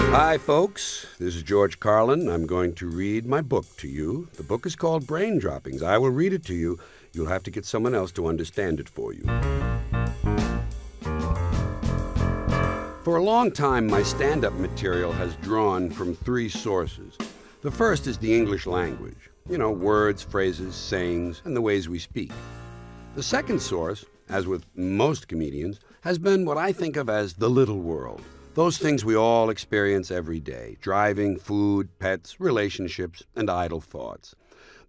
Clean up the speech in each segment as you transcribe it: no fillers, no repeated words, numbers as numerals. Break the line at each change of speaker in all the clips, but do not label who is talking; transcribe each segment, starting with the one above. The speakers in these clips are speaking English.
Hi, folks. This is George Carlin. I'm going to read my book to you. The book is called Brain Droppings. I will read it to you. You'll have to get someone else to understand it for you. For a long time, my stand-up material has drawn from three sources. The first is the English language. You know, words, phrases, sayings, and the ways we speak. The second source, as with most comedians, has been what I think of as the little world. Those things we all experience every day: driving, food, pets, relationships, and idle thoughts.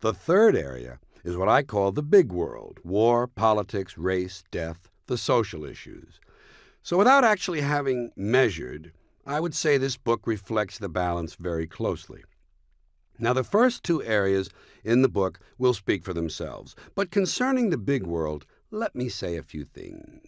The third area is what I call the big world: war, politics, race, death, the social issues. So without actually having measured, I would say this book reflects the balance very closely. Now, the first two areas in the book will speak for themselves, but concerning the big world, let me say a few things.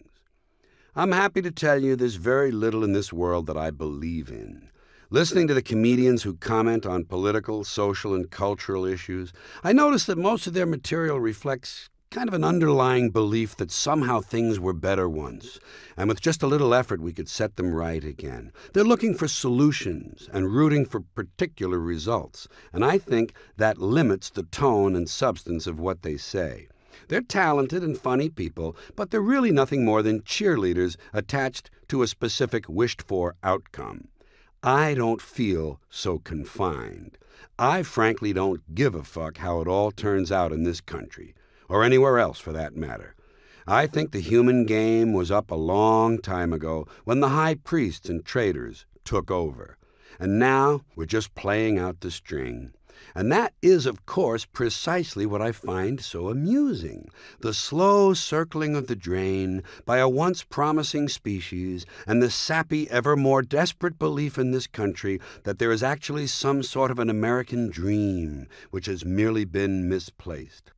I'm happy to tell you there's very little in this world that I believe in. Listening to the comedians who comment on political, social, and cultural issues, I notice that most of their material reflects kind of an underlying belief that somehow things were better once, and with just a little effort we could set them right again. They're looking for solutions and rooting for particular results, and I think that limits the tone and substance of what they say. They're talented and funny people, but they're really nothing more than cheerleaders attached to a specific wished-for outcome. I don't feel so confined. I frankly don't give a fuck how it all turns out in this country, or anywhere else for that matter. I think the human game was up a long time ago when the high priests and traders took over. And now we're just playing out the string. And that is, of course, precisely what I find so amusing: the slow circling of the drain by a once promising species and the sappy, ever more desperate belief in this country that there is actually some sort of an American dream which has merely been misplaced.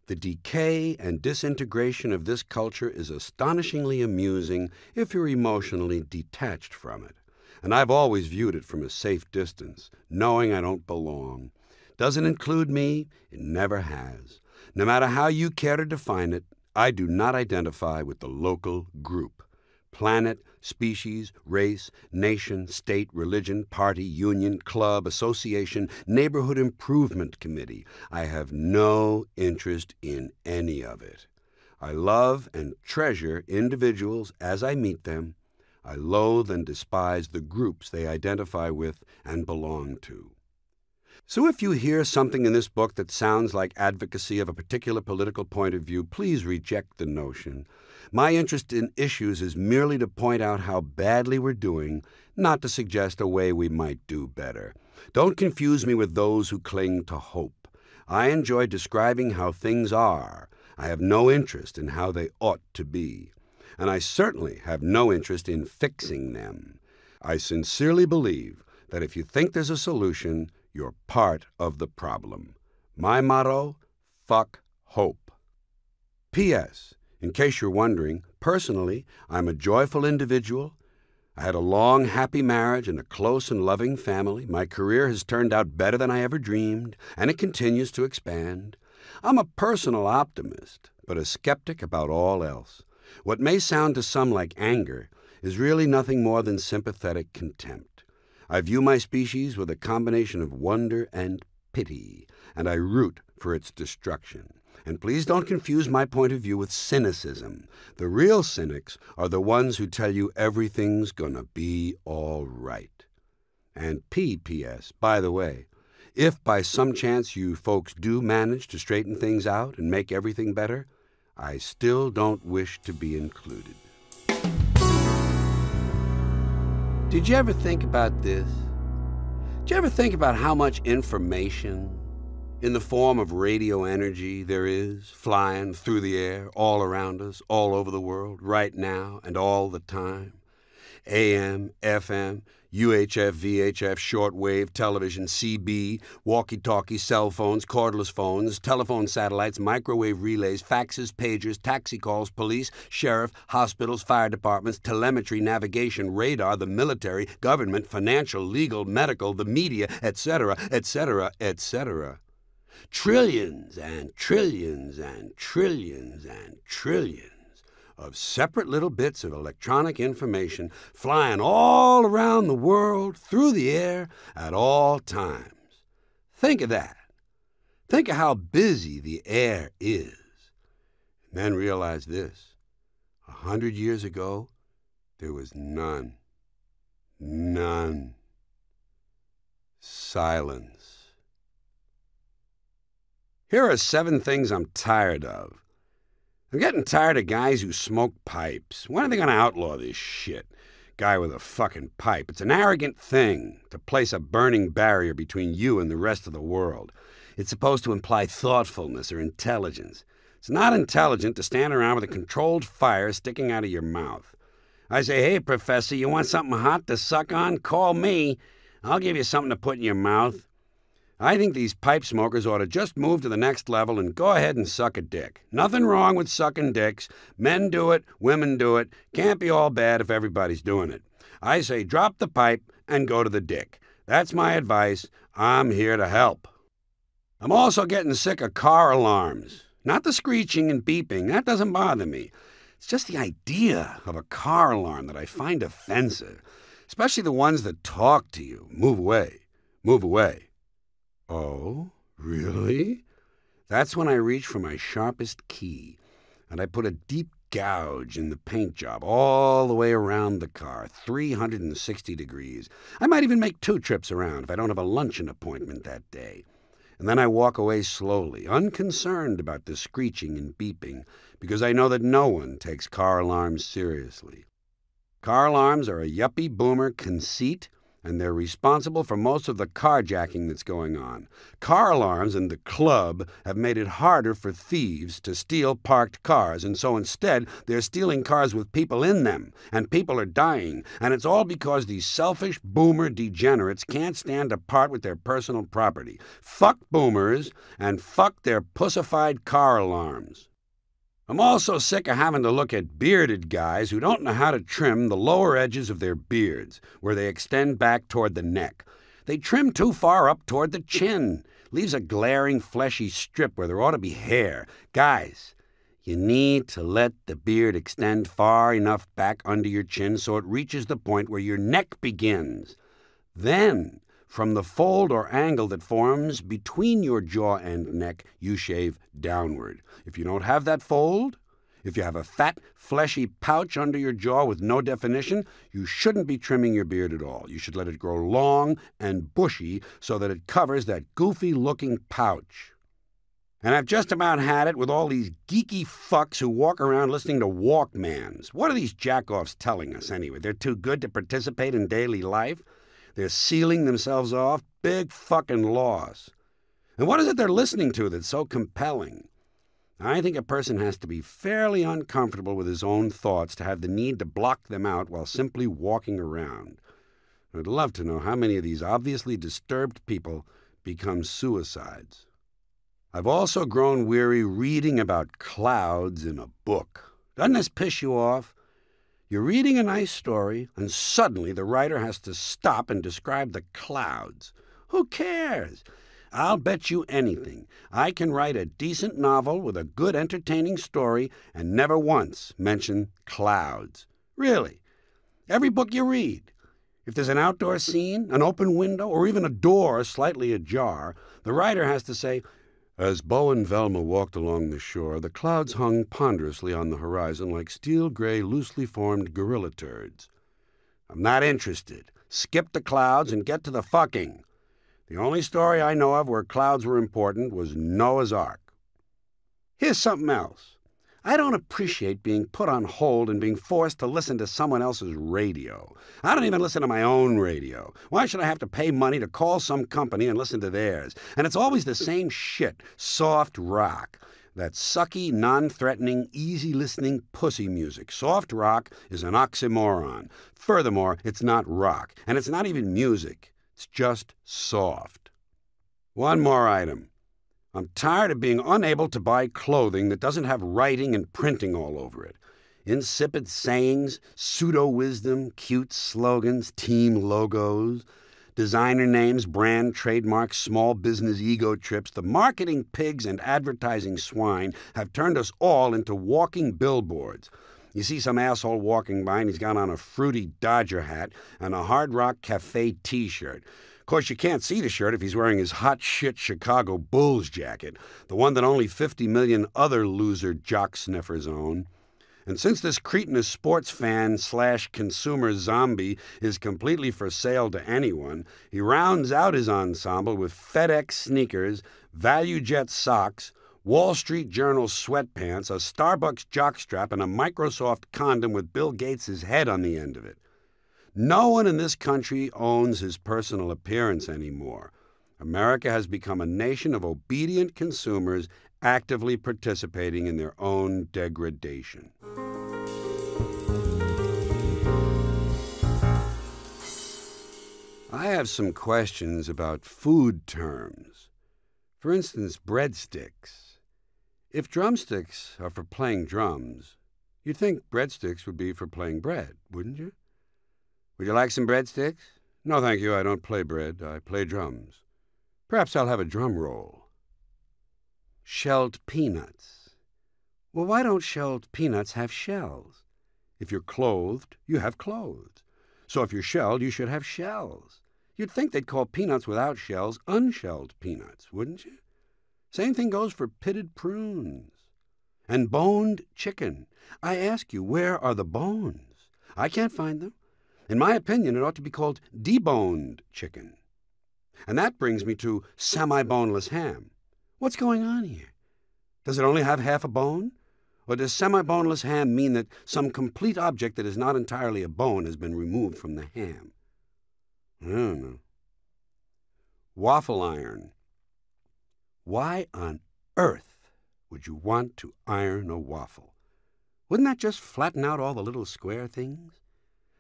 The decay and disintegration of this culture is astonishingly amusing if you're emotionally detached from it. And I've always viewed it from a safe distance, knowing I don't belong. Doesn't include me, it never has. No matter how you care to define it, I do not identify with the local group. Planet, species, race, nation, state, religion, party, union, club, association, neighborhood improvement committee. I have no interest in any of it. I love and treasure individuals as I meet them. I loathe and despise the groups they identify with and belong to. So if you hear something in this book that sounds like advocacy of a particular political point of view, please reject the notion. My interest in issues is merely to point out how badly we're doing, not to suggest a way we might do better. Don't confuse me with those who cling to hope. I enjoy describing how things are. I have no interest in how they ought to be. And I certainly have no interest in fixing them. I sincerely believe that if you think there's a solution, you're part of the problem. My motto: fuck hope. P.S. In case you're wondering, personally, I'm a joyful individual. I had a long, happy marriage and a close and loving family. My career has turned out better than I ever dreamed, and it continues to expand. I'm a personal optimist, but a skeptic about all else. What may sound to some like anger is really nothing more than sympathetic contempt. I view my species with a combination of wonder and pity, and I root for its destruction. And please don't confuse my point of view with cynicism. The real cynics are the ones who tell you everything's gonna be all right. And P.P.S., by the way, if by some chance you folks do manage to straighten things out and make everything better, I still don't wish to be included. Did you ever think about this? Did you ever think about how much information in the form of radio energy there is flying through the air all around us, all over the world, right now and all the time? AM, FM, UHF, VHF, shortwave, television, CB, walkie-talkie, cell phones, cordless phones, telephone satellites, microwave relays, faxes, pagers, taxi calls, police, sheriff, hospitals, fire departments, telemetry, navigation, radar, the military, government, financial, legal, medical, the media, etc., etc., etc. Trillions and trillions and trillions and trillions of separate little bits of electronic information flying all around the world, through the air, at all times. Think of that. Think of how busy the air is. And then realize this. 100 years ago, there was none. None. Silence. Here are 7 things I'm tired of. I'm getting tired of guys who smoke pipes. When are they going to outlaw this shit? Guy with a fucking pipe. It's an arrogant thing to place a burning barrier between you and the rest of the world. It's supposed to imply thoughtfulness or intelligence. It's not intelligent to stand around with a controlled fire sticking out of your mouth. I say, hey, Professor, you want something hot to suck on? Call me. I'll give you something to put in your mouth. I think these pipe smokers ought to just move to the next level and go ahead and suck a dick. Nothing wrong with sucking dicks. Men do it, women do it. Can't be all bad if everybody's doing it. I say drop the pipe and go to the dick. That's my advice. I'm here to help. I'm also getting sick of car alarms. Not the screeching and beeping. That doesn't bother me. It's just the idea of a car alarm that I find offensive, especially the ones that talk to you. Move away. Move away. Oh, really? That's when I reach for my sharpest key, and I put a deep gouge in the paint job all the way around the car, 360 degrees. I might even make 2 trips around if I don't have a luncheon appointment that day. And then I walk away slowly, unconcerned about the screeching and beeping, because I know that no one takes car alarms seriously. Car alarms are a yuppie boomer conceit, and they're responsible for most of the carjacking that's going on. Car alarms and the club have made it harder for thieves to steal parked cars, and so instead they're stealing cars with people in them, and people are dying, and it's all because these selfish boomer degenerates can't stand to part with their personal property. Fuck boomers, and fuck their pussified car alarms. I'm also sick of having to look at bearded guys who don't know how to trim the lower edges of their beards, where they extend back toward the neck. They trim too far up toward the chin. Leaves a glaring, fleshy strip where there ought to be hair. Guys, you need to let the beard extend far enough back under your chin so it reaches the point where your neck begins. Then, from the fold or angle that forms between your jaw and neck, you shave downward. If you don't have that fold, if you have a fat, fleshy pouch under your jaw with no definition, you shouldn't be trimming your beard at all. You should let it grow long and bushy so that it covers that goofy-looking pouch. And I've just about had it with all these geeky fucks who walk around listening to Walkmans. What are these jack-offs telling us anyway? They're too good to participate in daily life? They're sealing themselves off? Big fucking loss. And what is it they're listening to that's so compelling? I think a person has to be fairly uncomfortable with his own thoughts to have the need to block them out while simply walking around. I'd love to know how many of these obviously disturbed people become suicides. I've also grown weary reading about clouds in a book. Doesn't this piss you off? You're reading a nice story, and suddenly the writer has to stop and describe the clouds. Who cares? I'll bet you anything. I can write a decent novel with a good, entertaining story and never once mention clouds. Really. Every book you read. If there's an outdoor scene, an open window, or even a door slightly ajar, the writer has to say, "As Bo and Velma walked along the shore, the clouds hung ponderously on the horizon like steel-gray, loosely formed gorilla turds." I'm not interested. Skip the clouds and get to the fucking. The only story I know of where clouds were important was Noah's Ark. Here's something else. I don't appreciate being put on hold and being forced to listen to someone else's radio. I don't even listen to my own radio. Why should I have to pay money to call some company and listen to theirs? And it's always the same shit, soft rock. That sucky, non-threatening, easy-listening pussy music. Soft rock is an oxymoron. Furthermore, it's not rock, and it's not even music. It's just soft. One more item. I'm tired of being unable to buy clothing that doesn't have writing and printing all over it. Insipid sayings, pseudo-wisdom, cute slogans, team logos, designer names, brand trademarks, small business ego trips. The marketing pigs and advertising swine have turned us all into walking billboards. You see some asshole walking by and he's got on a fruity Dodger hat and a Hard Rock Cafe t-shirt. Of course, you can't see the shirt if he's wearing his hot shit Chicago Bulls jacket, the one that only 50 million other loser jock sniffers own. And since this cretinous sports fan / consumer zombie is completely for sale to anyone, he rounds out his ensemble with FedEx sneakers, ValueJet socks, Wall Street Journal sweatpants, a Starbucks jockstrap, and a Microsoft condom with Bill Gates' head on the end of it. No one in this country owns his personal appearance anymore. America has become a nation of obedient consumers actively participating in their own degradation. I have some questions about food terms. For instance, breadsticks. If drumsticks are for playing drums, you'd think breadsticks would be for playing bread, wouldn't you? Would you like some breadsticks? No, thank you. I don't play bread. I play drums. Perhaps I'll have a drum roll. Shelled peanuts. Well, why don't shelled peanuts have shells? If you're clothed, you have clothes. So if you're shelled, you should have shells. You'd think they'd call peanuts without shells unshelled peanuts, wouldn't you? Same thing goes for pitted prunes. And boned chicken. I ask you, where are the bones? I can't find them. In my opinion, it ought to be called deboned chicken. And that brings me to semi-boneless ham. What's going on here? Does it only have half a bone? Or does semi-boneless ham mean that some complete object that is not entirely a bone has been removed from the ham? I don't know. Waffle iron. Why on earth would you want to iron a waffle? Wouldn't that just flatten out all the little square things?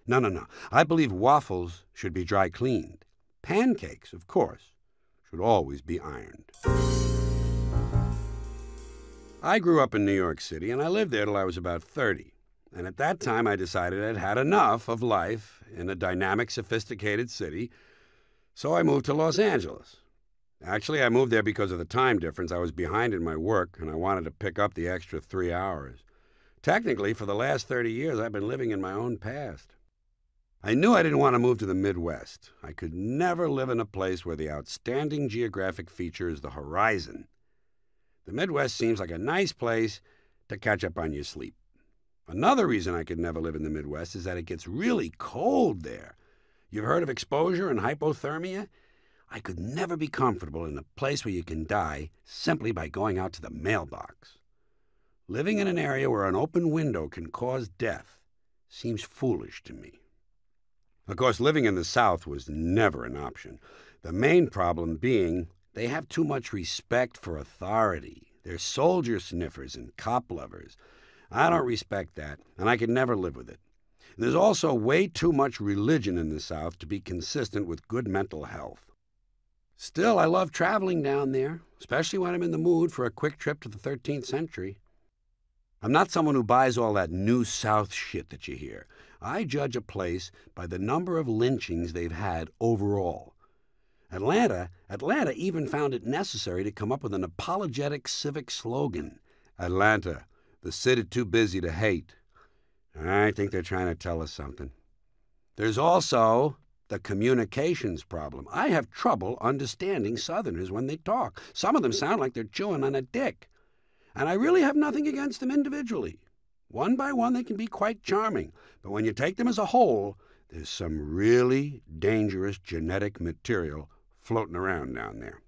No. I believe waffles should be dry cleaned. Pancakes, of course, should always be ironed. I grew up in New York City, and I lived there till I was about 30. And at that time, I decided I'd had enough of life in a dynamic, sophisticated city, so I moved to Los Angeles. Actually, I moved there because of the time difference. I was behind in my work, and I wanted to pick up the extra 3 hours. Technically, for the last 30 years, I've been living in my own past. I knew I didn't want to move to the Midwest. I could never live in a place where the outstanding geographic feature is the horizon. The Midwest seems like a nice place to catch up on your sleep. Another reason I could never live in the Midwest is that it gets really cold there. You've heard of exposure and hypothermia? I could never be comfortable in a place where you can die simply by going out to the mailbox. Living in an area where an open window can cause death seems foolish to me. Of course, living in the South was never an option. The main problem being they have too much respect for authority. They're soldier sniffers and cop lovers. I don't respect that, and I could never live with it. There's also way too much religion in the South to be consistent with good mental health. Still, I love traveling down there, especially when I'm in the mood for a quick trip to the 13th century. I'm not someone who buys all that New South shit that you hear. I judge a place by the number of lynchings they've had overall. Atlanta even found it necessary to come up with an apologetic civic slogan. Atlanta, the city too busy to hate. I think they're trying to tell us something. There's also the communications problem. I have trouble understanding Southerners when they talk. Some of them sound like they're chewing on a dick. And I really have nothing against them individually. One by one, they can be quite charming. But when you take them as a whole, there's some really dangerous genetic material floating around down there.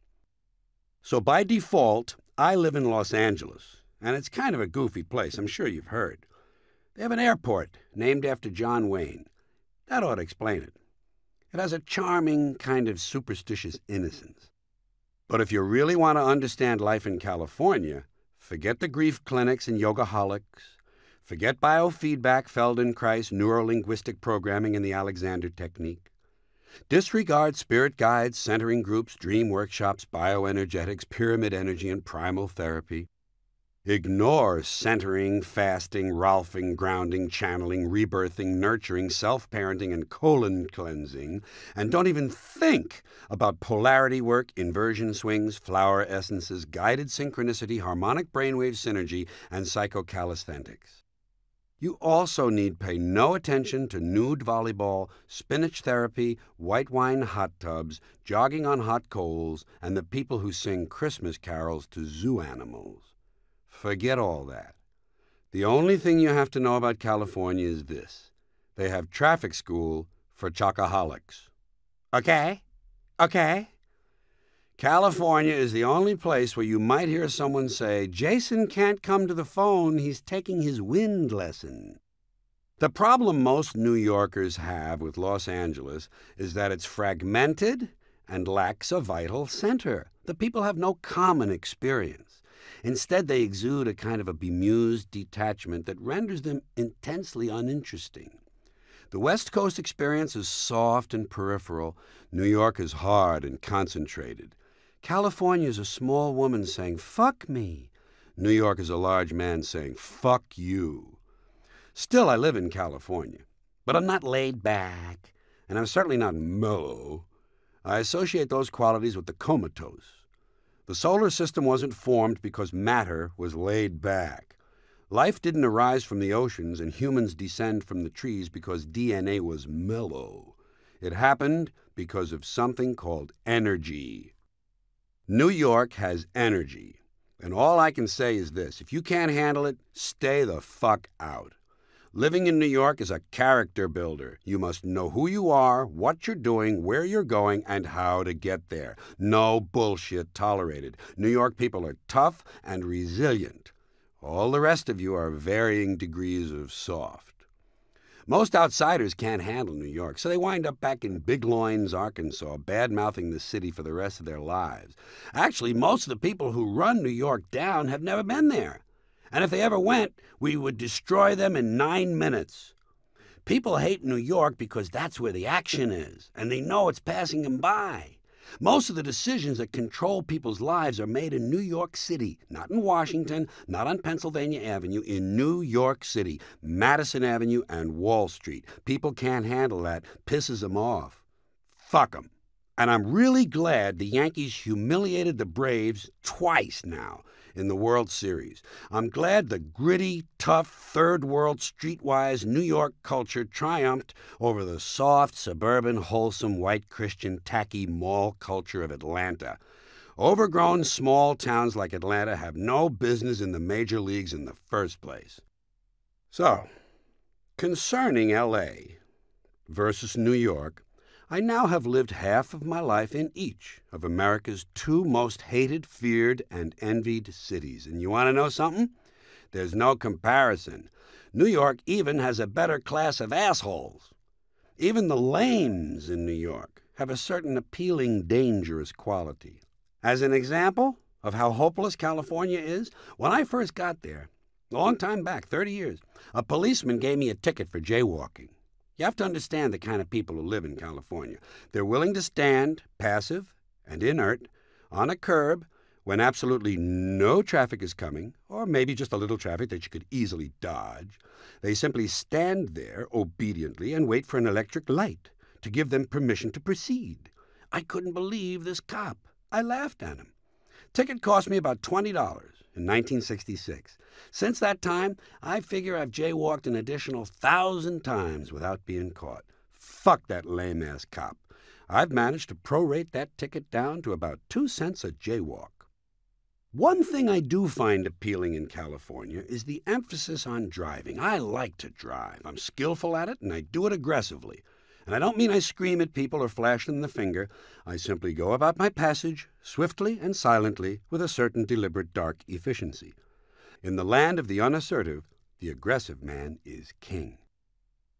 So by default, I live in Los Angeles. And it's kind of a goofy place, I'm sure you've heard. They have an airport named after John Wayne. That ought to explain it. It has a charming kind of superstitious innocence. But if you really want to understand life in California, forget the grief clinics and yogaholics. Forget biofeedback, Feldenkrais, neurolinguistic programming, and the Alexander technique. Disregard spirit guides, centering groups, dream workshops, bioenergetics, pyramid energy, and primal therapy. Ignore centering, fasting, Rolfing, grounding, channeling, rebirthing, nurturing, self-parenting, and colon cleansing, and don't even think about polarity work, inversion swings, flower essences, guided synchronicity, harmonic brainwave synergy, and psychocalisthenics. You also need pay no attention to nude volleyball, spinach therapy, white wine hot tubs, jogging on hot coals, and the people who sing Christmas carols to zoo animals. Forget all that. The only thing you have to know about California is this. They have traffic school for chocoholics. Okay? Okay? California is the only place where you might hear someone say, "Jason can't come to the phone, he's taking his wind lesson." The problem most New Yorkers have with Los Angeles is that it's fragmented and lacks a vital center. The people have no common experience. Instead, they exude a kind of a bemused detachment that renders them intensely uninteresting. The West Coast experience is soft and peripheral. New York is hard and concentrated. California is a small woman saying, "Fuck me." New York is a large man saying, "Fuck you." Still, I live in California, but I'm not laid back, and I'm certainly not mellow. I associate those qualities with the comatose. The solar system wasn't formed because matter was laid back. Life didn't arise from the oceans and humans descend from the trees because DNA was mellow. It happened because of something called energy. New York has energy, and all I can say is this: if you can't handle it, stay the fuck out. Living in New York is a character builder. You must know who you are, what you're doing, where you're going, and how to get there. No bullshit tolerated. New York people are tough and resilient. All the rest of you are varying degrees of soft. Most outsiders can't handle New York, so they wind up back in Big Loins, Arkansas, bad-mouthing the city for the rest of their lives. Actually, most of the people who run New York down have never been there. And if they ever went, we would destroy them in 9 minutes. People hate New York because that's where the action is, and they know it's passing them by. Most of the decisions that control people's lives are made in New York City, not in Washington, not on Pennsylvania Avenue, in New York City, Madison Avenue and Wall Street. People can't handle that, pisses them off. Fuck them. And I'm really glad the Yankees humiliated the Braves twice now in the World Series. I'm glad the gritty, tough, third-world, streetwise New York culture triumphed over the soft, suburban, wholesome, white Christian, tacky mall culture of Atlanta. Overgrown small towns like Atlanta have no business in the major leagues in the first place. So, concerning L.A. versus New York, I now have lived half of my life in each of America's two most hated, feared, and envied cities. And you want to know something? There's no comparison. New York even has a better class of assholes. Even the lames in New York have a certain appealing, dangerous quality. As an example of how hopeless California is, when I first got there, a long time back, 30 years, a policeman gave me a ticket for jaywalking. You have to understand the kind of people who live in California. They're willing to stand, passive and inert, on a curb when absolutely no traffic is coming, or maybe just a little traffic that you could easily dodge. They simply stand there obediently and wait for an electric light to give them permission to proceed. I couldn't believe this cop. I laughed at him. Ticket cost me about $20 in 1966. Since that time, I figure I've jaywalked an additional 1,000 times without being caught. Fuck that lame-ass cop. I've managed to prorate that ticket down to about 2 cents a jaywalk. One thing I do find appealing in California is the emphasis on driving. I like to drive. I'm skillful at it, and I do it aggressively. And I don't mean I scream at people or flash them the finger. I simply go about my passage, swiftly and silently, with a certain deliberate dark efficiency. In the land of the unassertive, the aggressive man is king.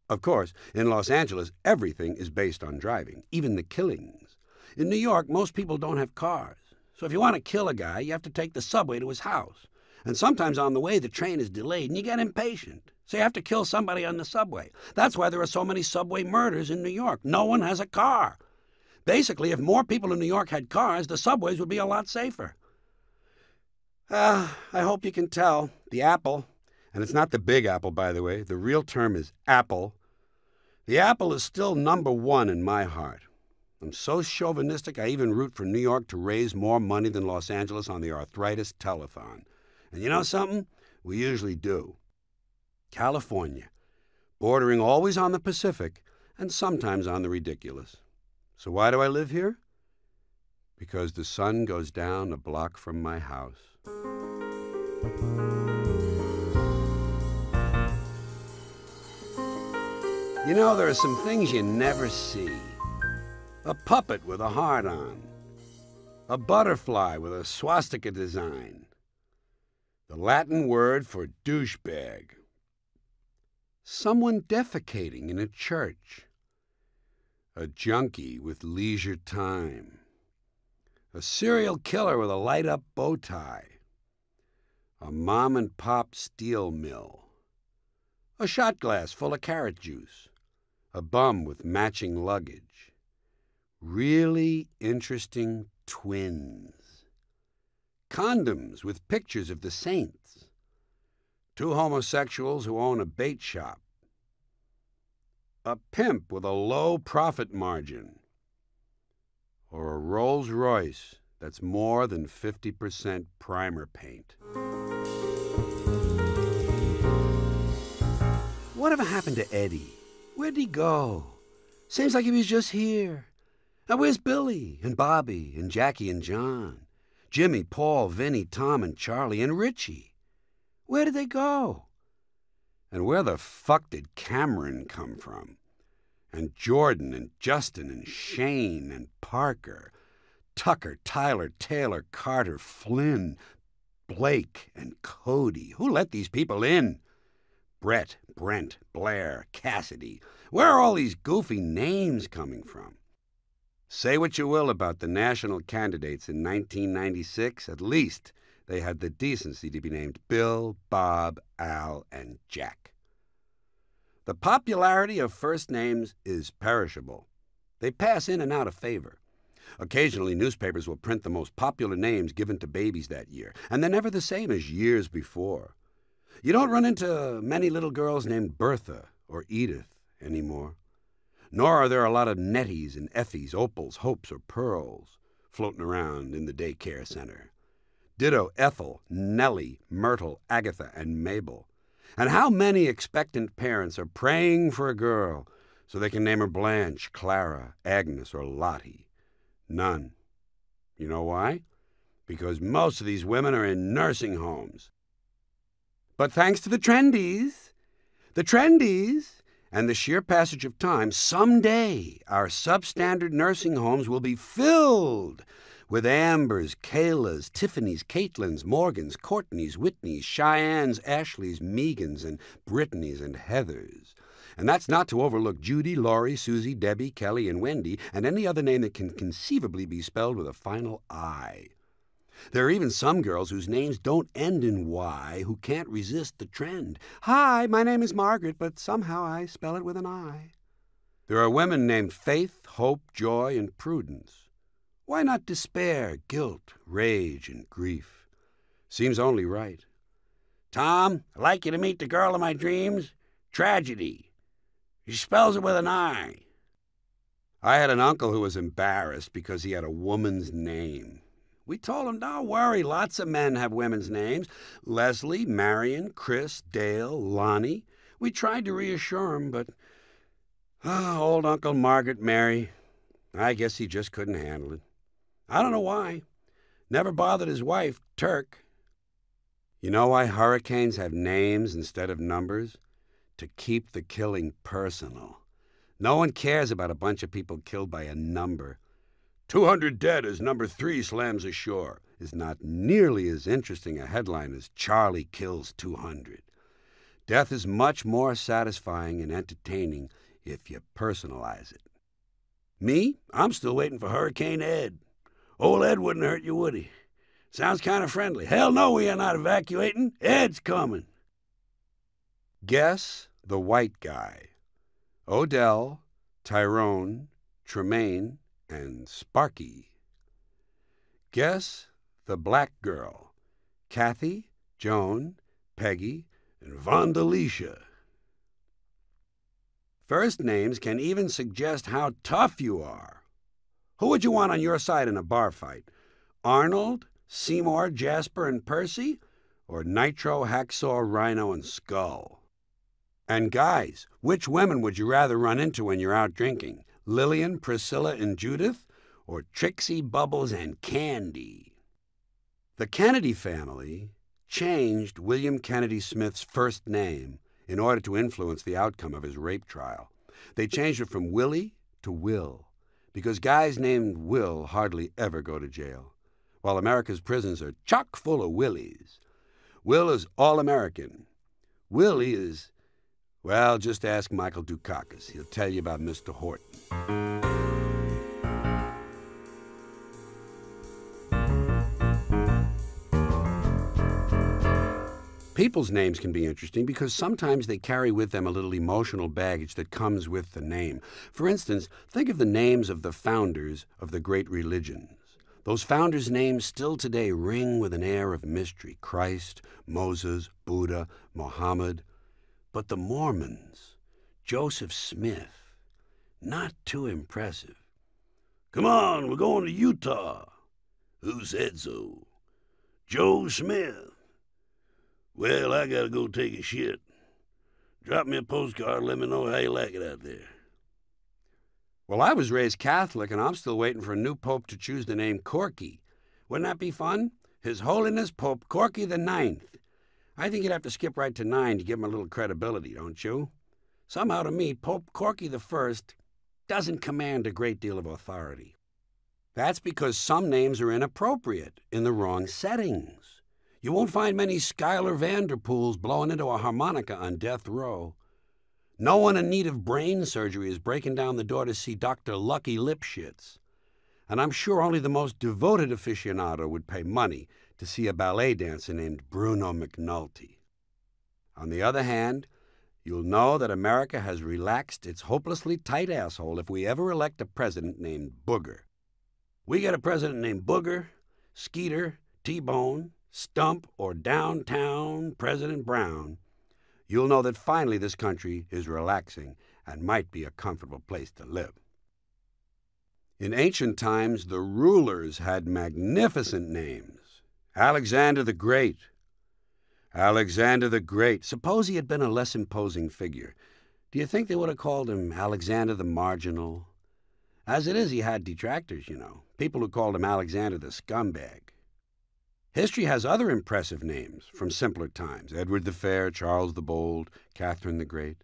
Of course, in Los Angeles, everything is based on driving, even the killings. In New York, most people don't have cars. So if you want to kill a guy, you have to take the subway to his house. And sometimes on the way, the train is delayed and you get impatient. So you have to kill somebody on the subway. That's why there are so many subway murders in New York. No one has a car. Basically, if more people in New York had cars, the subways would be a lot safer. I hope you can tell. The apple, and it's not the big apple, by the way. The real term is apple. The apple is still number one in my heart. I'm so chauvinistic, I even root for New York to raise more money than Los Angeles on the arthritis telethon. And you know something? We usually do. California, bordering always on the Pacific and sometimes on the ridiculous. So why do I live here? Because the sun goes down a block from my house. You know, there are some things you never see. A puppet with a heart on. A butterfly with a swastika design. The Latin word for douchebag. Someone defecating in a church. A junkie with leisure time. A serial killer with a light-up bow tie. A mom-and-pop steel mill. A shot glass full of carrot juice. A bum with matching luggage. Really interesting twins. Condoms with pictures of the saints. 2 homosexuals who own a bait shop. A pimp with a low profit margin. Or a Rolls Royce that's more than 50% primer paint. Whatever happened to Eddie? Where'd he go? Seems like he was just here. Now where's Billy and Bobby and Jackie and John? Jimmy, Paul, Vinny, Tom and Charlie and Richie? Where did they go? And where the fuck did Cameron come from? And Jordan and Justin and Shane and Parker, Tucker, Tyler, Taylor, Carter, Flynn, Blake and Cody. Who let these people in? Brett, Brent, Blair, Cassidy. Where are all these goofy names coming from? Say what you will about the national candidates in 1996, at least they had the decency to be named Bill, Bob, Al, and Jack. The popularity of first names is perishable. They pass in and out of favor. Occasionally, newspapers will print the most popular names given to babies that year, and they're never the same as years before. You don't run into many little girls named Bertha or Edith anymore. Nor are there a lot of Netties and Effies, Opals, Hopes, or Pearls floating around in the daycare center. Ditto Ethel, Nellie, Myrtle, Agatha, and Mabel. And how many expectant parents are praying for a girl so they can name her Blanche, Clara, Agnes, or Lottie? None. You know why? Because most of these women are in nursing homes. But thanks to the trendies, and the sheer passage of time, someday our substandard nursing homes will be filled with Ambers, Kaylas, Tiffany's, Caitlins, Morgans, Courtneys, Whitneys, Cheyennes, Ashleys, Megans, and Brittany's, and Heathers. And that's not to overlook Judy, Laurie, Susie, Debbie, Kelly, and Wendy, and any other name that can conceivably be spelled with a final I. There are even some girls whose names don't end in Y who can't resist the trend. Hi, my name is Margaret, but somehow I spell it with an I. There are women named Faith, Hope, Joy, and Prudence. Why not despair, guilt, rage, and grief? Seems only right. Tom, I'd like you to meet the girl of my dreams. Tragedy. She spells it with an I. I had an uncle who was embarrassed because he had a woman's name. We told him, don't worry, lots of men have women's names. Leslie, Marion, Chris, Dale, Lonnie. We tried to reassure him, but old Uncle Margaret Mary, I guess he just couldn't handle it. I don't know why. Never bothered his wife, Turk. You know why hurricanes have names instead of numbers? To keep the killing personal. No one cares about a bunch of people killed by a number. 200 dead as number 3 slams ashore is not nearly as interesting a headline as Charlie kills 200. Death is much more satisfying and entertaining if you personalize it. Me, I'm still waiting for Hurricane Ed. Old Ed wouldn't hurt you, would he? Sounds kind of friendly. Hell no, we are not evacuating. Ed's coming. Guess the white guy. Odell, Tyrone, Tremaine, and Sparky. Guess the black girl. Kathy, Joan, Peggy, and Vondelicia. First names can even suggest how tough you are. Who would you want on your side in a bar fight? Arnold, Seymour, Jasper, and Percy? Or Nitro, Hacksaw, Rhino, and Skull? And guys, which women would you rather run into when you're out drinking? Lillian, Priscilla, and Judith? Or Trixie, Bubbles, and Candy? The Kennedy family changed William Kennedy Smith's first name in order to influence the outcome of his rape trial. They changed it from Willie to Will, because guys named Will hardly ever go to jail, while America's prisons are chock full of Willies. Will is all-American. Willie is, well, just ask Michael Dukakis. He'll tell you about Mr. Horton. People's names can be interesting because sometimes they carry with them a little emotional baggage that comes with the name. For instance, think of the names of the founders of the great religions. Those founders' names still today ring with an air of mystery. Christ, Moses, Buddha, Muhammad. But the Mormons, Joseph Smith, not too impressive. Come on, we're going to Utah. Who said so? Joe Smith. Well, I gotta go take a shit. Drop me a postcard, let me know how you like it out there. Well, I was raised Catholic, and I'm still waiting for a new pope to choose the name Corky. Wouldn't that be fun? His Holiness Pope Corky the Ninth. I think you'd have to skip right to 9 to give him a little credibility, don't you? Somehow to me, Pope Corky the First doesn't command a great deal of authority. That's because some names are inappropriate in the wrong settings. You won't find many Schuyler Vanderpools blowing into a harmonica on death row. No one in need of brain surgery is breaking down the door to see Dr. Lucky Lipschitz. And I'm sure only the most devoted aficionado would pay money to see a ballet dancer named Bruno McNulty. On the other hand, you'll know that America has relaxed its hopelessly tight asshole if we ever elect a president named Booger. We get a president named Booger, Skeeter, T-Bone, Stump, or Downtown President Brown, you'll know that finally this country is relaxing and might be a comfortable place to live. In ancient times, the rulers had magnificent names. Alexander the Great. Alexander the Great. Suppose he had been a less imposing figure. Do you think they would have called him Alexander the Marginal? As it is, he had detractors, you know. People who called him Alexander the Scumbag. History has other impressive names from simpler times. Edward the Fair, Charles the Bold, Catherine the Great.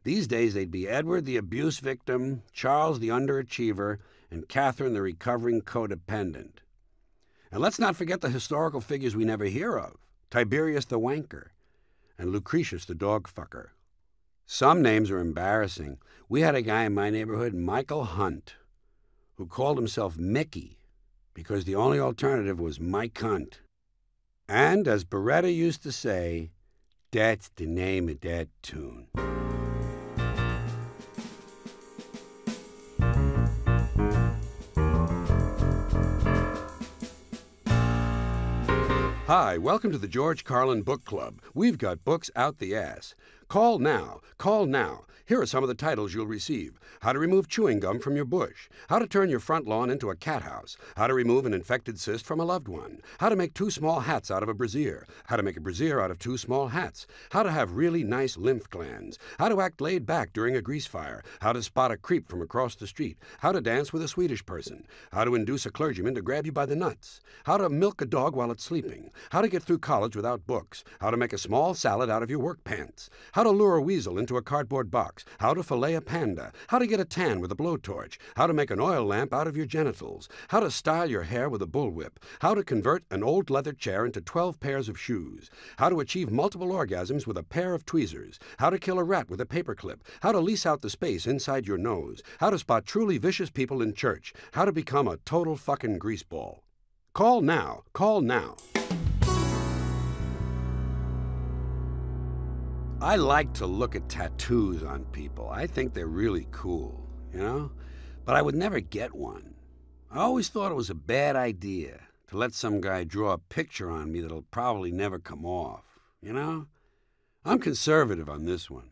These days they'd be Edward the abuse victim, Charles the underachiever, and Catherine the recovering codependent. And let's not forget the historical figures we never hear of. Tiberius the wanker and Lucretius the dog fucker. Some names are embarrassing. We had a guy in my neighborhood, Michael Hunt, who called himself Mickey because the only alternative was my cunt. And as Beretta used to say, that's the name of that tune. Hi, welcome to the George Carlin Book Club. We've got books out the ass. Call now. Call now. Here are some of the titles you'll receive. How to remove chewing gum from your bush. How to turn your front lawn into a cat house. How to remove an infected cyst from a loved one. How to make 2 small hats out of a brassiere. How to make a brassiere out of 2 small hats. How to have really nice lymph glands. How to act laid back during a grease fire. How to spot a creep from across the street. How to dance with a Swedish person. How to induce a clergyman to grab you by the nuts. How to milk a dog while it's sleeping. How to get through college without books. How to make a small salad out of your work pants. How to lure a weasel into a cardboard box. How to fillet a panda. How to get a tan with a blowtorch. How to make an oil lamp out of your genitals. How to style your hair with a bullwhip. How to convert an old leather chair into 12 pairs of shoes. How to achieve multiple orgasms with a pair of tweezers. How to kill a rat with a paperclip. How to lease out the space inside your nose. How to spot truly vicious people in church. How to become a total fucking greaseball. Call now. Call now. I like to look at tattoos on people. I think they're really cool, you know? But I would never get one. I always thought it was a bad idea to let some guy draw a picture on me that'll probably never come off, you know? I'm conservative on this one.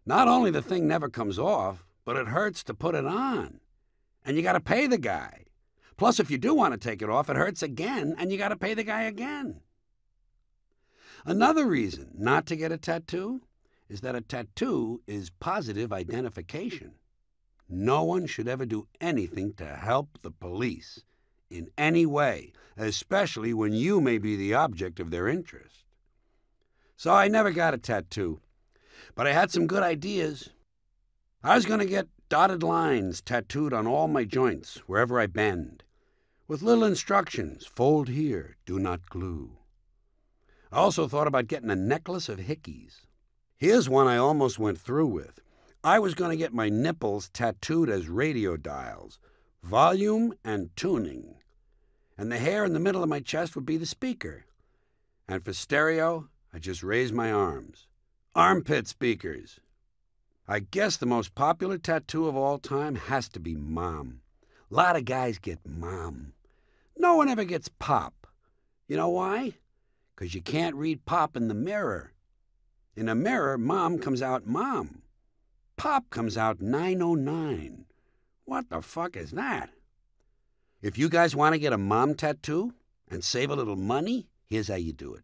Not only the thing never comes off, but it hurts to put it on. And you gotta pay the guy. Plus, if you do want to take it off, it hurts again, and you gotta pay the guy again. Another reason not to get a tattoo is that a tattoo is positive identification. No one should ever do anything to help the police in any way, especially when you may be the object of their interest. So I never got a tattoo, but I had some good ideas. I was going to get dotted lines tattooed on all my joints, wherever I bend, with little instructions: fold here, do not glue. I also thought about getting a necklace of hickeys. Here's one I almost went through with. I was going to get my nipples tattooed as radio dials, volume and tuning, and the hair in the middle of my chest would be the speaker. And for stereo, I just raised my arms. Armpit speakers. I guess the most popular tattoo of all time has to be Mom. A lot of guys get Mom. No one ever gets Pop. You know why? Because you can't read Pop in the mirror. In a mirror, Mom comes out Mom. Pop comes out 909. What the fuck is that? If you guys want to get a Mom tattoo and save a little money, here's how you do it.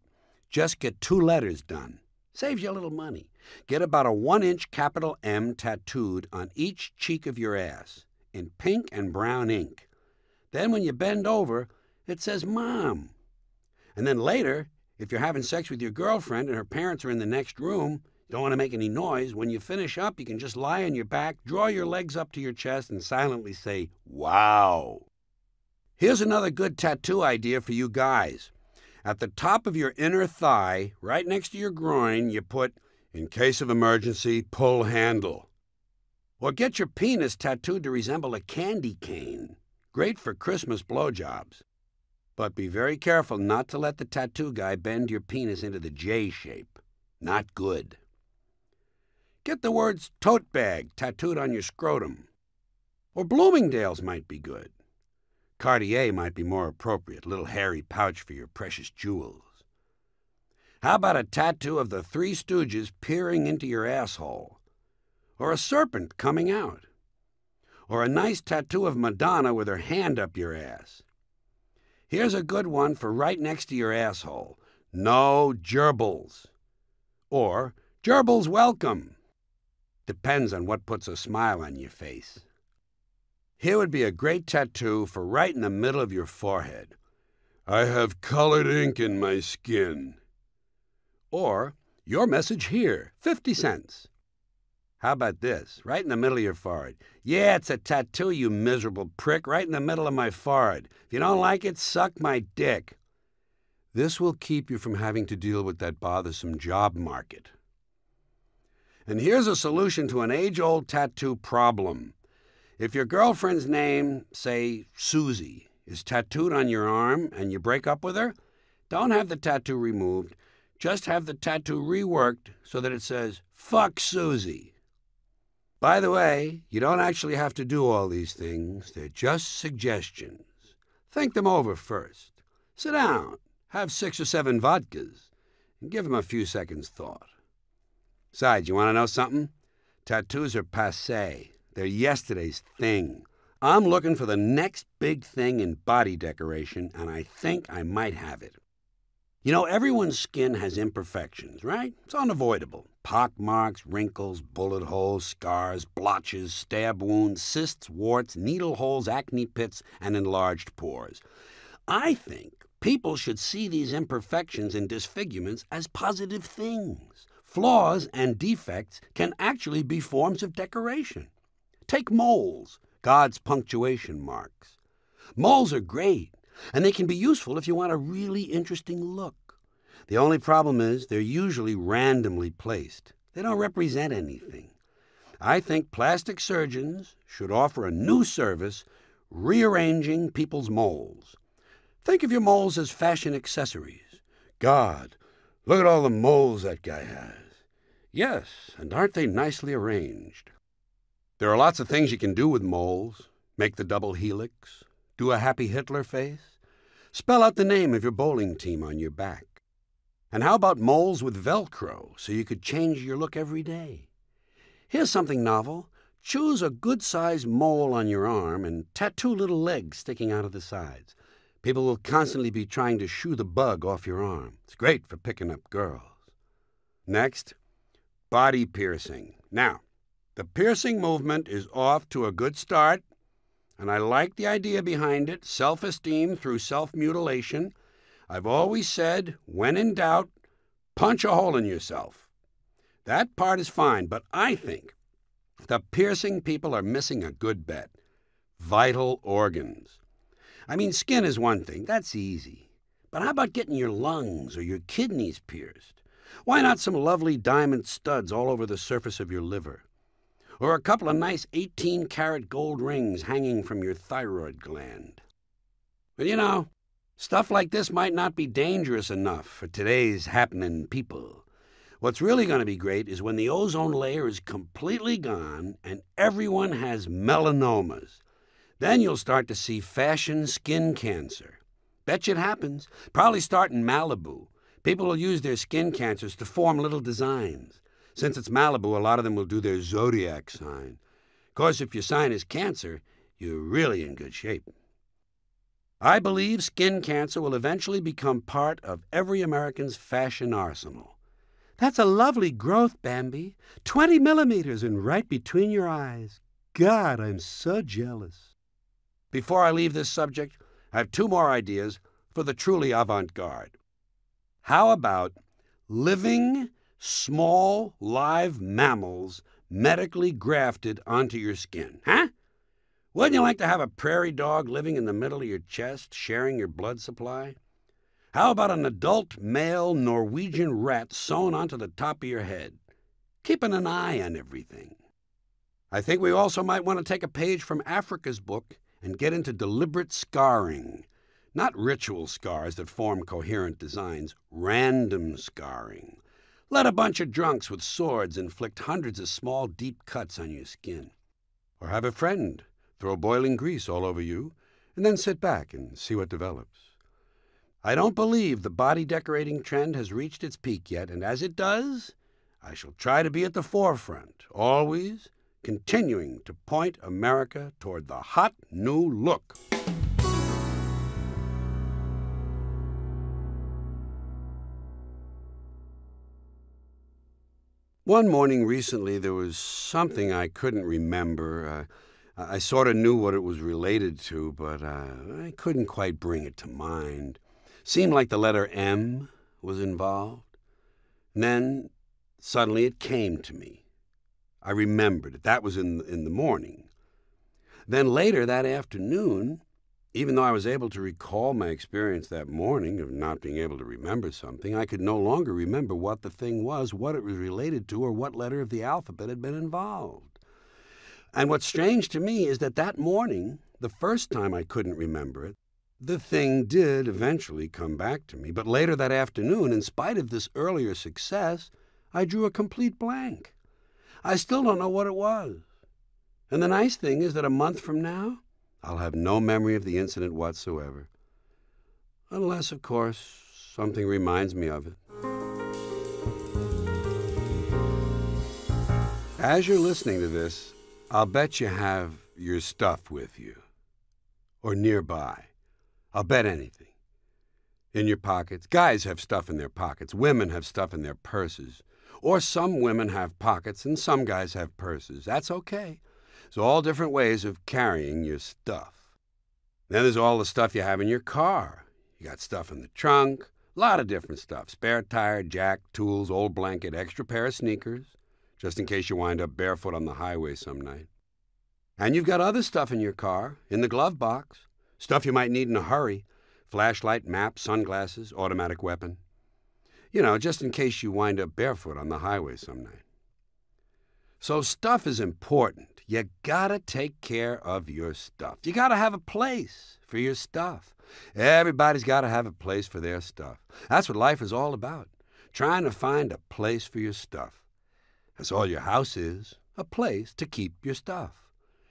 Just get 2 letters done. Saves you a little money. Get about a 1-inch capital M tattooed on each cheek of your ass in pink and brown ink. Then when you bend over, it says Mom. And then later, if you're having sex with your girlfriend and her parents are in the next room, you don't want to make any noise, when you finish up, you can just lie on your back, draw your legs up to your chest, and silently say, "Wow." Here's another good tattoo idea for you guys. At the top of your inner thigh, right next to your groin, you put, "In case of emergency, pull handle." Or get your penis tattooed to resemble a candy cane. Great for Christmas blowjobs. But be very careful not to let the tattoo guy bend your penis into the J shape. Not good. Get the words tote bag tattooed on your scrotum. Or Bloomingdale's might be good. Cartier might be more appropriate, a little hairy pouch for your precious jewels. How about a tattoo of the Three Stooges peering into your asshole? Or a serpent coming out? Or a nice tattoo of Madonna with her hand up your ass? Here's a good one for right next to your asshole. No gerbils. Or gerbils welcome. Depends on what puts a smile on your face. Here would be a great tattoo for right in the middle of your forehead. I have colored ink in my skin. Or, your message here, 50 cents. How about this, right in the middle of your forehead? Yeah, it's a tattoo, you miserable prick, right in the middle of my forehead. If you don't like it, suck my dick. This will keep you from having to deal with that bothersome job market. And here's a solution to an age-old tattoo problem. If your girlfriend's name, say Susie, is tattooed on your arm and you break up with her, don't have the tattoo removed. Just have the tattoo reworked so that it says, "Fuck Susie." By the way, you don't actually have to do all these things. They're just suggestions. Think them over first. Sit down, have 6 or 7 vodkas, and give them a few seconds' thought. Besides, you want to know something? Tattoos are passé. They're yesterday's thing. I'm looking for the next big thing in body decoration, and I think I might have it. You know, everyone's skin has imperfections, right? It's unavoidable. Pock marks, wrinkles, bullet holes, scars, blotches, stab wounds, cysts, warts, needle holes, acne pits, and enlarged pores. I think people should see these imperfections and disfigurements as positive things. Flaws and defects can actually be forms of decoration. Take moles, God's punctuation marks. Moles are great, and they can be useful if you want a really interesting look. The only problem is they're usually randomly placed. They don't represent anything. I think plastic surgeons should offer a new service, rearranging people's moles. Think of your moles as fashion accessories. God, look at all the moles that guy has. Yes, and aren't they nicely arranged? There are lots of things you can do with moles. Make the double helix, do a happy Hitler face, spell out the name of your bowling team on your back. And how about moles with Velcro, so you could change your look every day? Here's something novel. Choose a good-sized mole on your arm and tattoo little legs sticking out of the sides. People will constantly be trying to shoo the bug off your arm. It's great for picking up girls. Next, body piercing. Now, the piercing movement is off to a good start, and I like the idea behind it, self-esteem through self-mutilation. I've always said, when in doubt, punch a hole in yourself. That part is fine, but I think the piercing people are missing a good bet. Vital organs. I mean, skin is one thing. That's easy. But how about getting your lungs or your kidneys pierced? Why not some lovely diamond studs all over the surface of your liver? Or a couple of nice 18-karat gold rings hanging from your thyroid gland? But you know, stuff like this might not be dangerous enough for today's happening people. What's really going to be great is when the ozone layer is completely gone and everyone has melanomas. Then you'll start to see fashion skin cancer. Bet you it happens. Probably start in Malibu. People will use their skin cancers to form little designs. Since it's Malibu, a lot of them will do their zodiac sign. Of course, if your sign is Cancer, you're really in good shape. I believe skin cancer will eventually become part of every American's fashion arsenal. That's a lovely growth, Bambi. 20 millimeters and right between your eyes. God, I'm so jealous. Before I leave this subject, I have two more ideas for the truly avant-garde. How about living, small, live mammals medically grafted onto your skin, huh? Wouldn't you like to have a prairie dog living in the middle of your chest, sharing your blood supply? How about an adult male Norwegian rat sewn onto the top of your head, keeping an eye on everything? I think we also might want to take a page from Africa's book and get into deliberate scarring. Not ritual scars that form coherent designs, random scarring. Let a bunch of drunks with swords inflict hundreds of small, deep cuts on your skin. Or have a friend throw boiling grease all over you, and then sit back and see what develops. I don't believe the body decorating trend has reached its peak yet, and as it does, I shall try to be at the forefront, always continuing to point America toward the hot new look. One morning recently, there was something I couldn't remember. I sort of knew what it was related to, but I couldn't quite bring it to mind. Seemed like the letter M was involved. And then, suddenly, it came to me. I remembered it. That was in the morning. Then later that afternoon, even though I was able to recall my experience that morning of not being able to remember something, I could no longer remember what the thing was, what it was related to, or what letter of the alphabet had been involved. And what's strange to me is that morning, the first time I couldn't remember it, the thing did eventually come back to me. But later that afternoon, in spite of this earlier success, I drew a complete blank. I still don't know what it was. And the nice thing is that a month from now, I'll have no memory of the incident whatsoever. Unless, of course, something reminds me of it. As you're listening to this, I'll bet you have your stuff with you. Or nearby. I'll bet anything. In your pockets. Guys have stuff in their pockets. Women have stuff in their purses. Or some women have pockets and some guys have purses. That's okay. There's all different ways of carrying your stuff. Then there's all the stuff you have in your car. You got stuff in the trunk, a lot of different stuff. Spare tire, jack, tools, old blanket, extra pair of sneakers, just in case you wind up barefoot on the highway some night. And you've got other stuff in your car, in the glove box, stuff you might need in a hurry, flashlight, map, sunglasses, automatic weapon. You know, just in case you wind up barefoot on the highway some night. So stuff is important. You gotta take care of your stuff. You gotta have a place for your stuff. Everybody's gotta have a place for their stuff. That's what life is all about. Trying to find a place for your stuff. That's all your house is, a place to keep your stuff.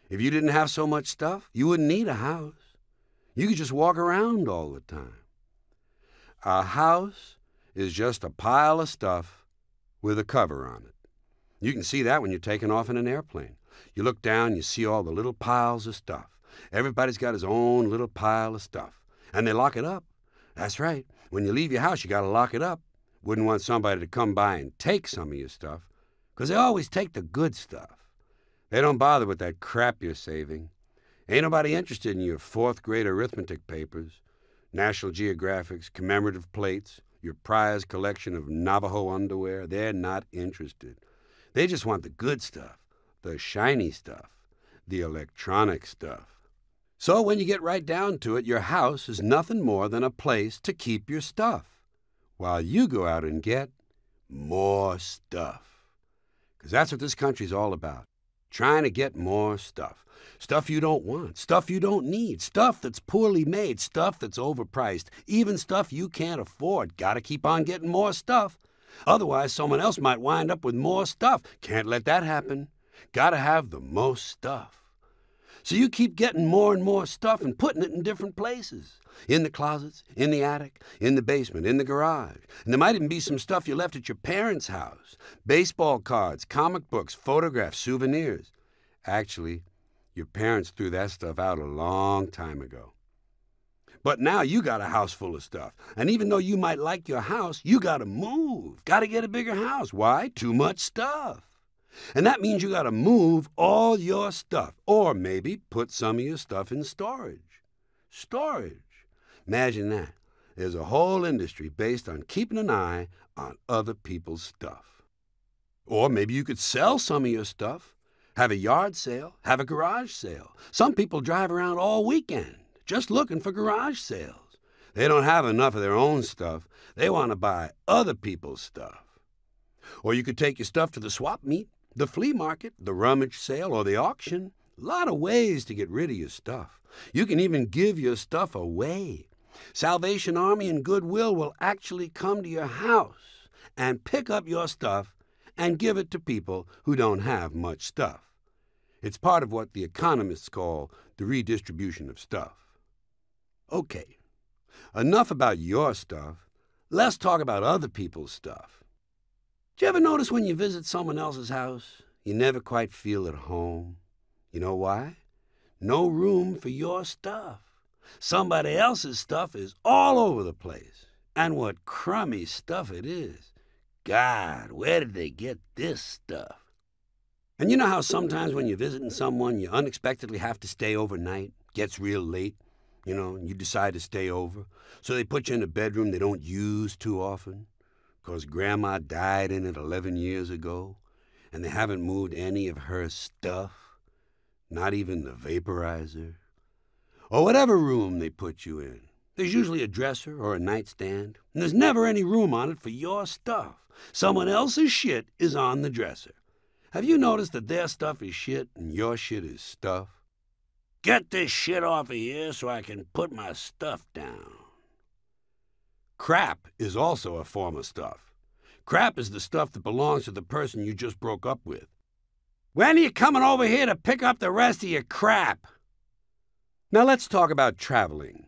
If you didn't have so much stuff, you wouldn't need a house. You could just walk around all the time. A house is just a pile of stuff with a cover on it. You can see that when you're taking off in an airplane. You look down, you see all the little piles of stuff. Everybody's got his own little pile of stuff. And they lock it up. That's right. When you leave your house, you got to lock it up. Wouldn't want somebody to come by and take some of your stuff. 'Cause they always take the good stuff. They don't bother with that crap you're saving. Ain't nobody interested in your fourth-grade arithmetic papers, National Geographics, commemorative plates, your prize collection of Navajo underwear. They're not interested. They just want the good stuff, the shiny stuff, the electronic stuff. So when you get right down to it, your house is nothing more than a place to keep your stuff, while you go out and get more stuff. 'Cause that's what this country's all about, trying to get more stuff. Stuff you don't want, stuff you don't need, stuff that's poorly made, stuff that's overpriced, even stuff you can't afford. Gotta keep on getting more stuff. Otherwise, someone else might wind up with more stuff. Can't let that happen. Gotta have the most stuff. So you keep getting more and more stuff and putting it in different places. In the closets, in the attic, in the basement, in the garage. And there might even be some stuff you left at your parents' house. Baseball cards, comic books, photographs, souvenirs. Actually, your parents threw that stuff out a long time ago. But now you got a house full of stuff. And even though you might like your house, you gotta move. Gotta get a bigger house. Why? Too much stuff. And that means you gotta move all your stuff. Or maybe put some of your stuff in storage. Storage. Imagine that. There's a whole industry based on keeping an eye on other people's stuff. Or maybe you could sell some of your stuff. Have a yard sale, have a garage sale. Some people drive around all weekend just looking for garage sales. They don't have enough of their own stuff. They want to buy other people's stuff. Or you could take your stuff to the swap meet, the flea market, the rummage sale, or the auction. A lot of ways to get rid of your stuff. You can even give your stuff away. Salvation Army and Goodwill will actually come to your house and pick up your stuff and give it to people who don't have much stuff. It's part of what the economists call the redistribution of stuff. Okay, enough about your stuff. Let's talk about other people's stuff. Do you ever notice when you visit someone else's house, you never quite feel at home? You know why? No room for your stuff. Somebody else's stuff is all over the place. And what crummy stuff it is. God, where did they get this stuff? And you know how sometimes when you're visiting someone, you unexpectedly have to stay overnight? Gets real late, and you decide to stay over. So they put you in a bedroom they don't use too often, 'cause Grandma died in it 11 years ago, and they haven't moved any of her stuff, not even the vaporizer. Or whatever room they put you in. There's usually a dresser or a nightstand, and there's never any room on it for your stuff. Someone else's shit is on the dresser. Have you noticed that their stuff is shit and your shit is stuff? Get this shit off of here so I can put my stuff down. Crap is also a form of stuff. Crap is the stuff that belongs to the person you just broke up with. When are you coming over here to pick up the rest of your crap? Now let's talk about traveling.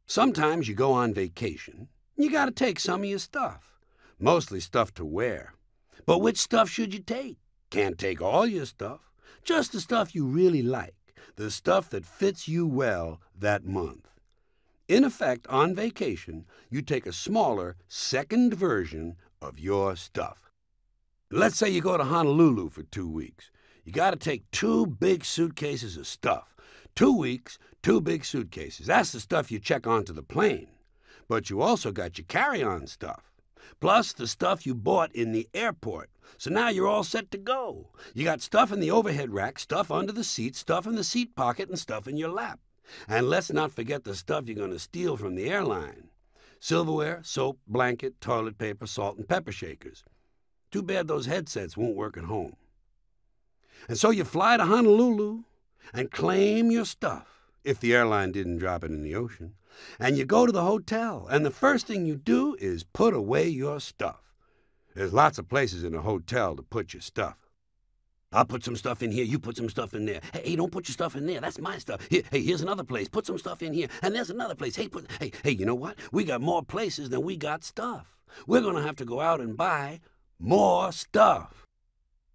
Sometimes you go on vacation. You gotta take some of your stuff. Mostly stuff to wear. But which stuff should you take? Can't take all your stuff. Just the stuff you really like. The stuff that fits you well that month. In effect, on vacation, you take a smaller, second version of your stuff. Let's say you go to Honolulu for 2 weeks. You gotta take 2 big suitcases of stuff. 2 weeks, 2 big suitcases. That's the stuff you check onto the plane. But you also got your carry-on stuff. Plus the stuff you bought in the airport. So now you're all set to go. You got stuff in the overhead rack, stuff under the seat, stuff in the seat pocket, and stuff in your lap. And let's not forget the stuff you're going to steal from the airline. Silverware, soap, blanket, toilet paper, salt, and pepper shakers. Too bad those headsets won't work at home. And so you fly to Honolulu and claim your stuff, if the airline didn't drop it in the ocean. And you go to the hotel, and the first thing you do is put away your stuff. There's lots of places in a hotel to put your stuff. I'll put some stuff in here, you put some stuff in there. Hey, don't put your stuff in there, that's my stuff. Here's another place, put some stuff in here, and there's another place. Hey, you know what? We got more places than we got stuff. We're gonna have to go out and buy more stuff.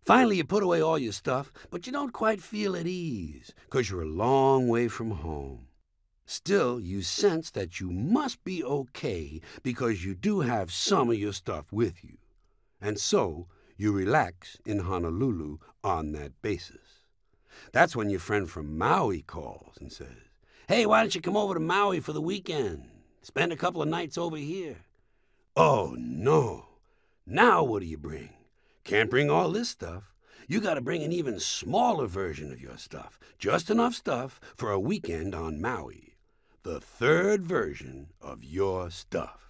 Finally, you put away all your stuff, but you don't quite feel at ease, 'cause you're a long way from home. Still, you sense that you must be okay because you do have some of your stuff with you. And so, You relax in Honolulu on that basis. That's when your friend from Maui calls and says, "Hey, why don't you come over to Maui for the weekend? Spend a couple of nights over here." Oh, no. Now what do you bring? Can't bring all this stuff. You got to bring an even smaller version of your stuff. Just enough stuff for a weekend on Maui. The third version of your stuff.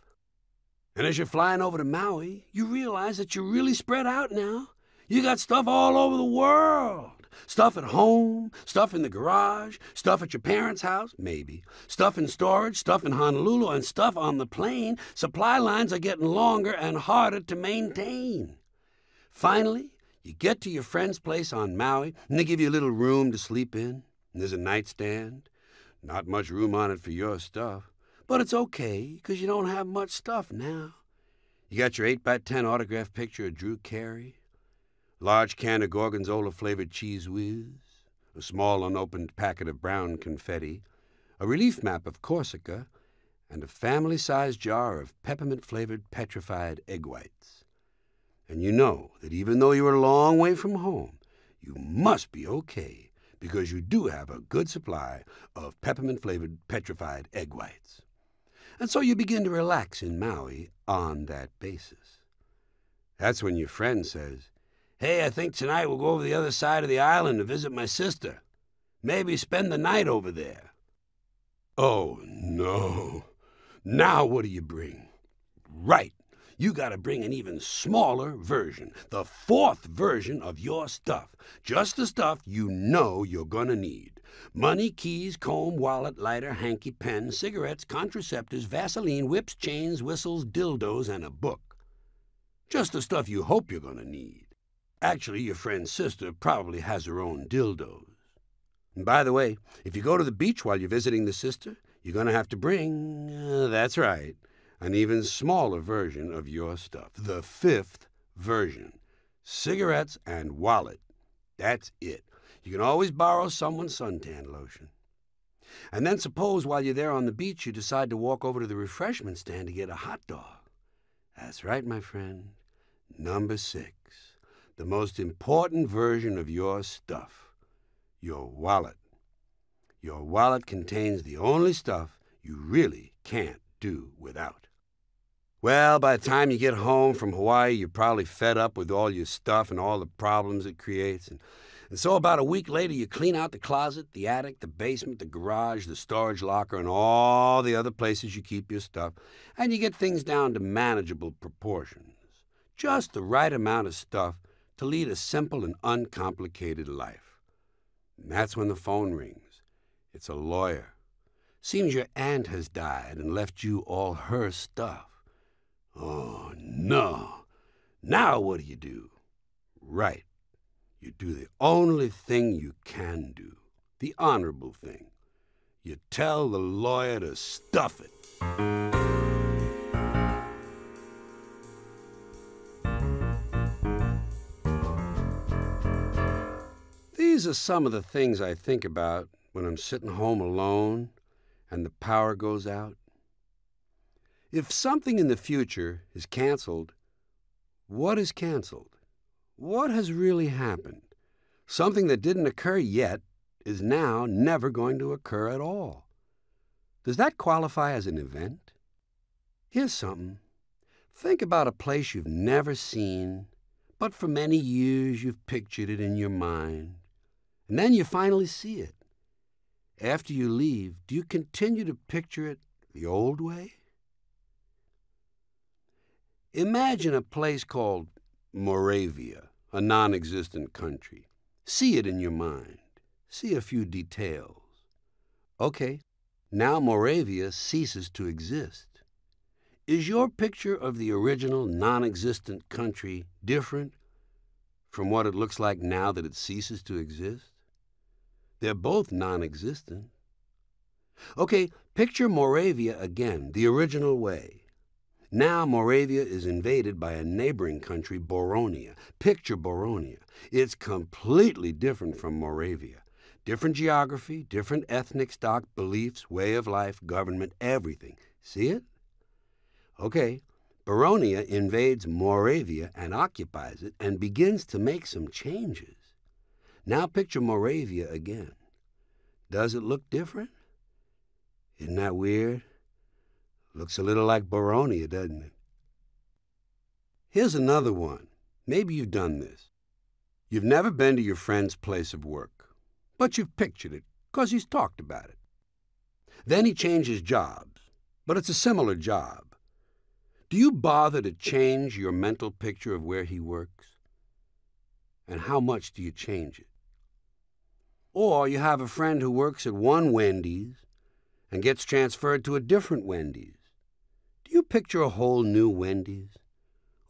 And as you're flying over to Maui, you realize that you're really spread out now. You got stuff all over the world. Stuff at home, stuff in the garage, stuff at your parents' house, maybe. Stuff in storage, stuff in Honolulu, and stuff on the plane. Supply lines are getting longer and harder to maintain. Finally, you get to your friend's place on Maui, and they give you a little room to sleep in. And there's a nightstand. Not much room on it for your stuff. But it's okay, because you don't have much stuff now. You got your 8x10 autograph picture of Drew Carey, large can of Gorgonzola-flavored cheese whiz, a small unopened packet of brown confetti, a relief map of Corsica, and a family-sized jar of peppermint-flavored petrified egg whites. And you know that even though you're a long way from home, you must be okay, because you do have a good supply of peppermint-flavored petrified egg whites. And so you begin to relax in Maui on that basis. That's when your friend says, "Hey, I think tonight we'll go over the other side of the island to visit my sister. Maybe spend the night over there." Oh, no. Now what do you bring? Right. You got to bring an even smaller version, the fourth version of your stuff. Just the stuff you know you're going to need. Money, keys, comb, wallet, lighter, hanky, pen, cigarettes, contraceptives, Vaseline, whips, chains, whistles, dildos, and a book. Just the stuff you hope you're going to need. Actually, your friend's sister probably has her own dildos. And by the way, if you go to the beach while you're visiting the sister, you're going to have to bring, that's right, an even smaller version of your stuff. The fifth version. Cigarettes and wallet. That's it. You can always borrow someone's suntan lotion. And then suppose while you're there on the beach you decide to walk over to the refreshment stand to get a hot dog. That's right, my friend. Number 6. The most important version of your stuff. Your wallet. Your wallet contains the only stuff you really can't do without. Well, by the time you get home from Hawaii, you're probably fed up with all your stuff and all the problems it creates. And so about a week later, you clean out the closet, the attic, the basement, the garage, the storage locker, and all the other places you keep your stuff, and you get things down to manageable proportions. Just the right amount of stuff to lead a simple and uncomplicated life. And that's when the phone rings. It's a lawyer. Seems your aunt has died and left you all her stuff. Oh, no. Now what do? Right. You do the only thing you can do, the honorable thing. You tell the lawyer to stuff it. These are some of the things I think about when I'm sitting home alone and the power goes out. If something in the future is canceled, what is canceled? What has really happened? Something that didn't occur yet is now never going to occur at all. Does that qualify as an event? Here's something. Think about a place you've never seen, but for many years you've pictured it in your mind. And then you finally see it. After you leave, do you continue to picture it the old way? Imagine a place called Moravia, a non-existent country. See it in your mind. See a few details. Okay, now Moravia ceases to exist. Is your picture of the original non-existent country different from what it looks like now that it ceases to exist? They're both non-existent. Okay, picture Moravia again, the original way. Now Moravia is invaded by a neighboring country, Boronia. Picture Boronia. It's completely different from Moravia. Different geography, different ethnic stock, beliefs, way of life, government, everything. See it? Okay, Baronia invades Moravia and occupies it and begins to make some changes. Now picture Moravia again. Does it look different? Isn't that weird? Looks a little like Baronia, doesn't it? Here's another one. Maybe you've done this. You've never been to your friend's place of work, but you've pictured it because he's talked about it. Then he changes jobs, but it's a similar job. Do you bother to change your mental picture of where he works? And how much do you change it? Or you have a friend who works at one Wendy's and gets transferred to a different Wendy's. Do you picture a whole new Wendy's?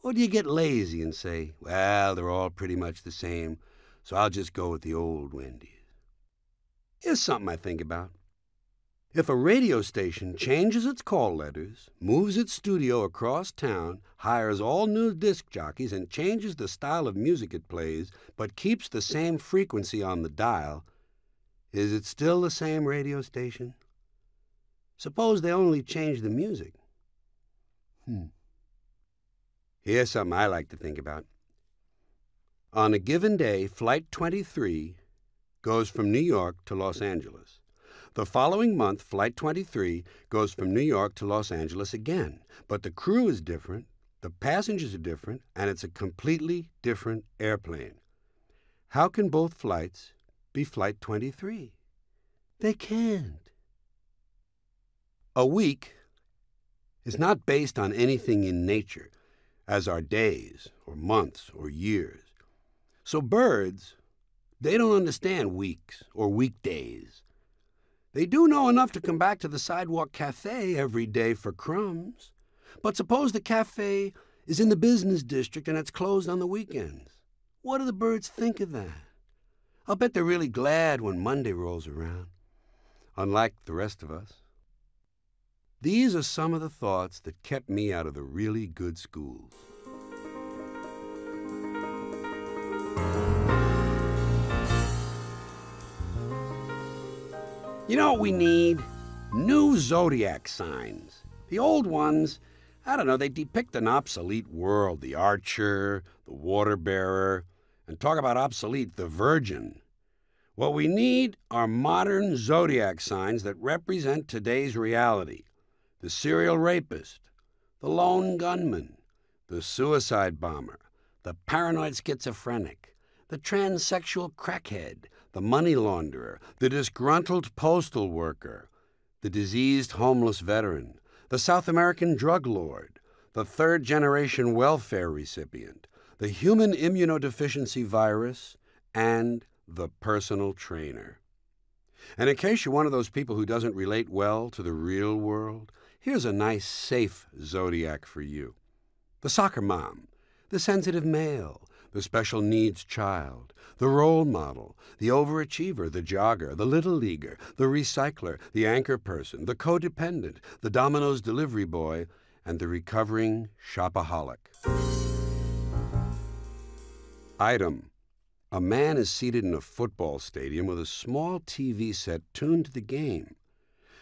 Or do you get lazy and say, well, they're all pretty much the same, so I'll just go with the old Wendy's? Here's something I think about. If a radio station changes its call letters, moves its studio across town, hires all new disc jockeys, and changes the style of music it plays, but keeps the same frequency on the dial, is it still the same radio station? Suppose they only change the music. Here's something I like to think about. On a given day, Flight 23 goes from New York to Los Angeles. The following month, Flight 23 goes from New York to Los Angeles again. But the crew is different, the passengers are different, and it's a completely different airplane. How can both flights be Flight 23? They can't. A week is not based on anything in nature, as are days or months or years. So birds, they don't understand weeks or weekdays. They do know enough to come back to the sidewalk cafe every day for crumbs. But suppose the cafe is in the business district and it's closed on the weekends. What do the birds think of that? I'll bet they're really glad when Monday rolls around, unlike the rest of us. These are some of the thoughts that kept me out of the really good schools. You know what we need? New zodiac signs. The old ones, I don't know, they depict an obsolete world, the archer, the water bearer, and talk about obsolete, the virgin. What we need are modern zodiac signs that represent today's reality. The serial rapist, the lone gunman, the suicide bomber, the paranoid schizophrenic, the transsexual crackhead, the money launderer, the disgruntled postal worker, the diseased homeless veteran, the South American drug lord, the third-generation welfare recipient, the human immunodeficiency virus, and the personal trainer. And in case you're one of those people who doesn't relate well to the real world, here's a nice, safe zodiac for you. The soccer mom, the sensitive male, the special needs child, the role model, the overachiever, the jogger, the little leaguer, the recycler, the anchor person, the codependent, the Domino's delivery boy, and the recovering shopaholic. Item: a man is seated in a football stadium with a small TV set tuned to the game.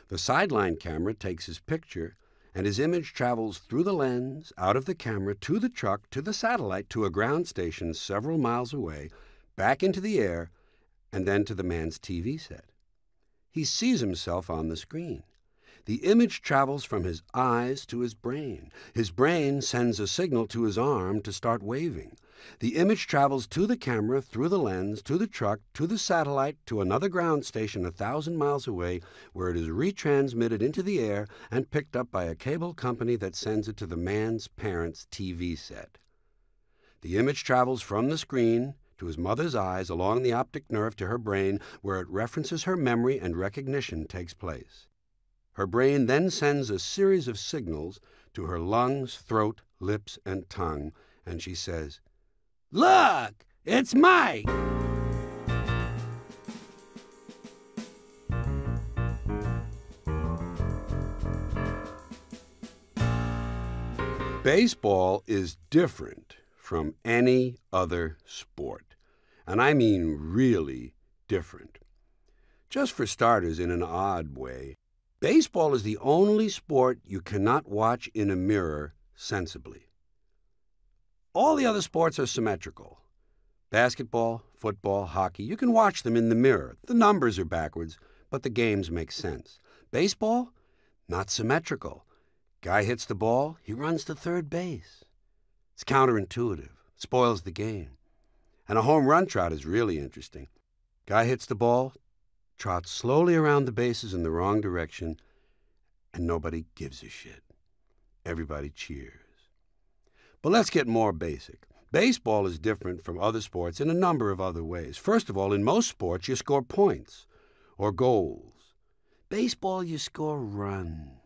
The sideline camera takes his picture, and his image travels through the lens, out of the camera, to the truck, to the satellite, to a ground station several miles away, back into the air, and then to the man's TV set. He sees himself on the screen. The image travels from his eyes to his brain. His brain sends a signal to his arm to start waving. The image travels to the camera, through the lens, to the truck, to the satellite, to another ground station 1,000 miles away, where it is retransmitted into the air and picked up by a cable company that sends it to the man's parents' TV set. The image travels from the screen to his mother's eyes along the optic nerve to her brain, where it references her memory and recognition takes place. Her brain then sends a series of signals to her lungs, throat, lips, and tongue, and she says, "Look, it's Mike!" Baseball is different from any other sport, and I mean really different. Just for starters, in an odd way, baseball is the only sport you cannot watch in a mirror sensibly. All the other sports are symmetrical. Basketball, football, hockey, you can watch them in the mirror. The numbers are backwards, but the games make sense. Baseball, not symmetrical. Guy hits the ball, he runs to third base. It's counterintuitive, spoils the game. And a home run trot is really interesting. Guy hits the ball, trots slowly around the bases in the wrong direction, and nobody gives a shit. Everybody cheers. But let's get more basic. Baseball is different from other sports in a number of other ways. First of all, in most sports, you score points or goals. Baseball, you score runs.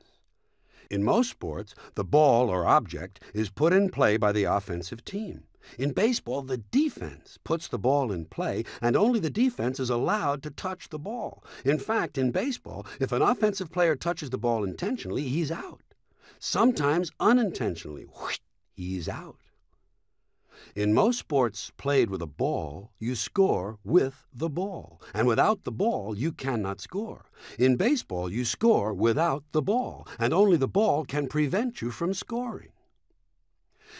In most sports, the ball or object is put in play by the offensive team. In baseball, the defense puts the ball in play, and only the defense is allowed to touch the ball. In fact, in baseball, if an offensive player touches the ball intentionally, he's out. Sometimes unintentionally, he's out. In most sports played with a ball, you score with the ball, and without the ball, you cannot score. In baseball, you score without the ball, and only the ball can prevent you from scoring.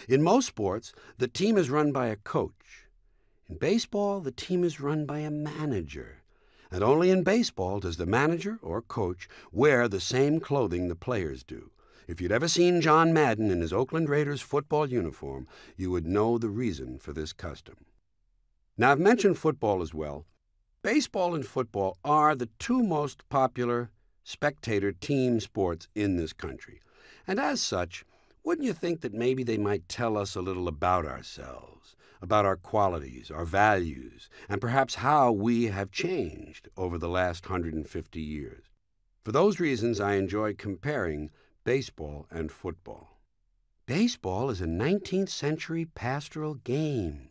In most sports, the team is run by a coach. In baseball, the team is run by a manager, and only in baseball does the manager or coach wear the same clothing the players do. If you'd ever seen John Madden in his Oakland Raiders football uniform, you would know the reason for this custom. Now, I've mentioned football as well. Baseball and football are the two most popular spectator team sports in this country. And as such, wouldn't you think that maybe they might tell us a little about ourselves, about our qualities, our values, and perhaps how we have changed over the last 150 years? For those reasons, I enjoy comparing baseball and football. Baseball is a 19th century pastoral game.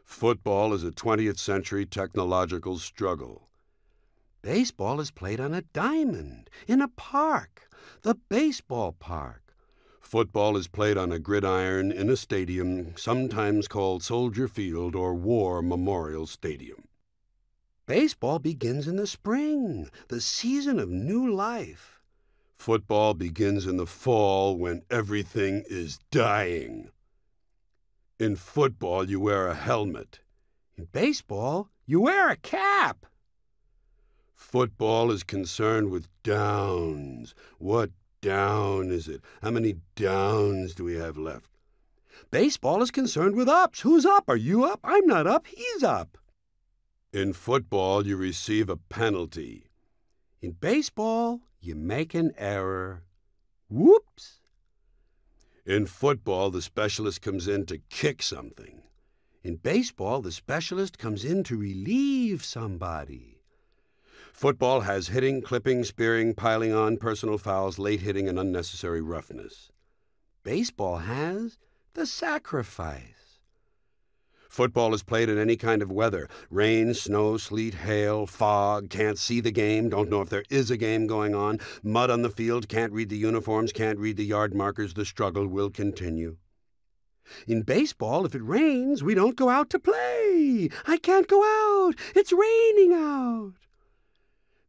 Football is a 20th century technological struggle. Baseball is played on a diamond, in a park, the baseball park. Football is played on a gridiron in a stadium, sometimes called Soldier Field or War Memorial Stadium. Baseball begins in the spring, the season of new life. Football begins in the fall when everything is dying. In football, you wear a helmet. In baseball, you wear a cap. Football is concerned with downs. What down is it? How many downs do we have left? Baseball is concerned with ups. Who's up? Are you up? I'm not up. He's up. In football, you receive a penalty. In baseball, you make an error. Whoops! In football, the specialist comes in to kick something. In baseball, the specialist comes in to relieve somebody. Football has hitting, clipping, spearing, piling on, personal fouls, late hitting, and unnecessary roughness. Baseball has the sacrifice. Football is played in any kind of weather. Rain, snow, sleet, hail, fog, can't see the game, don't know if there is a game going on, mud on the field, can't read the uniforms, can't read the yard markers, the struggle will continue. In baseball, if it rains, we don't go out to play. I can't go out. It's raining out.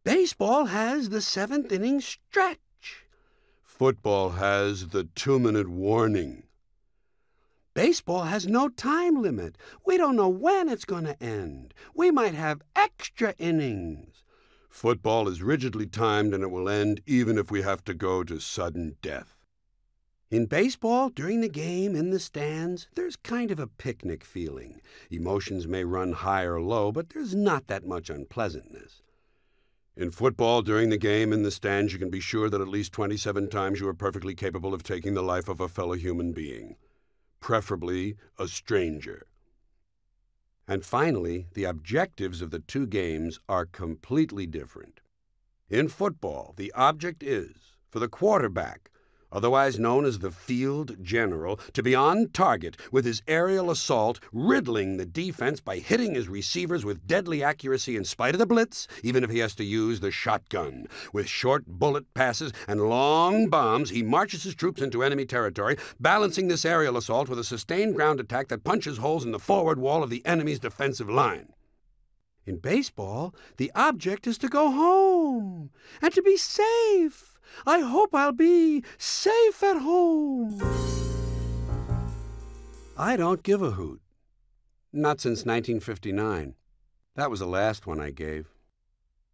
Baseball has the 7th inning stretch. Football has the 2-minute warning. Baseball has no time limit. We don't know when it's going to end. We might have extra innings. Football is rigidly timed and it will end even if we have to go to sudden death. In baseball, during the game, in the stands, there's kind of a picnic feeling. Emotions may run high or low, but there's not that much unpleasantness. In football, during the game, in the stands, you can be sure that at least 27 times you are perfectly capable of taking the life of a fellow human being. Preferably a stranger. And finally, the objectives of the two games are completely different. In football, the object is, for the quarterback, otherwise known as the field general, to be on target with his aerial assault, riddling the defense by hitting his receivers with deadly accuracy in spite of the blitz, even if he has to use the shotgun. With short bullet passes and long bombs, he marches his troops into enemy territory, balancing this aerial assault with a sustained ground attack that punches holes in the forward wall of the enemy's defensive line. In baseball, the object is to go home and to be safe. I hope I'll be safe at home. I don't give a hoot. Not since 1959. That was the last one I gave.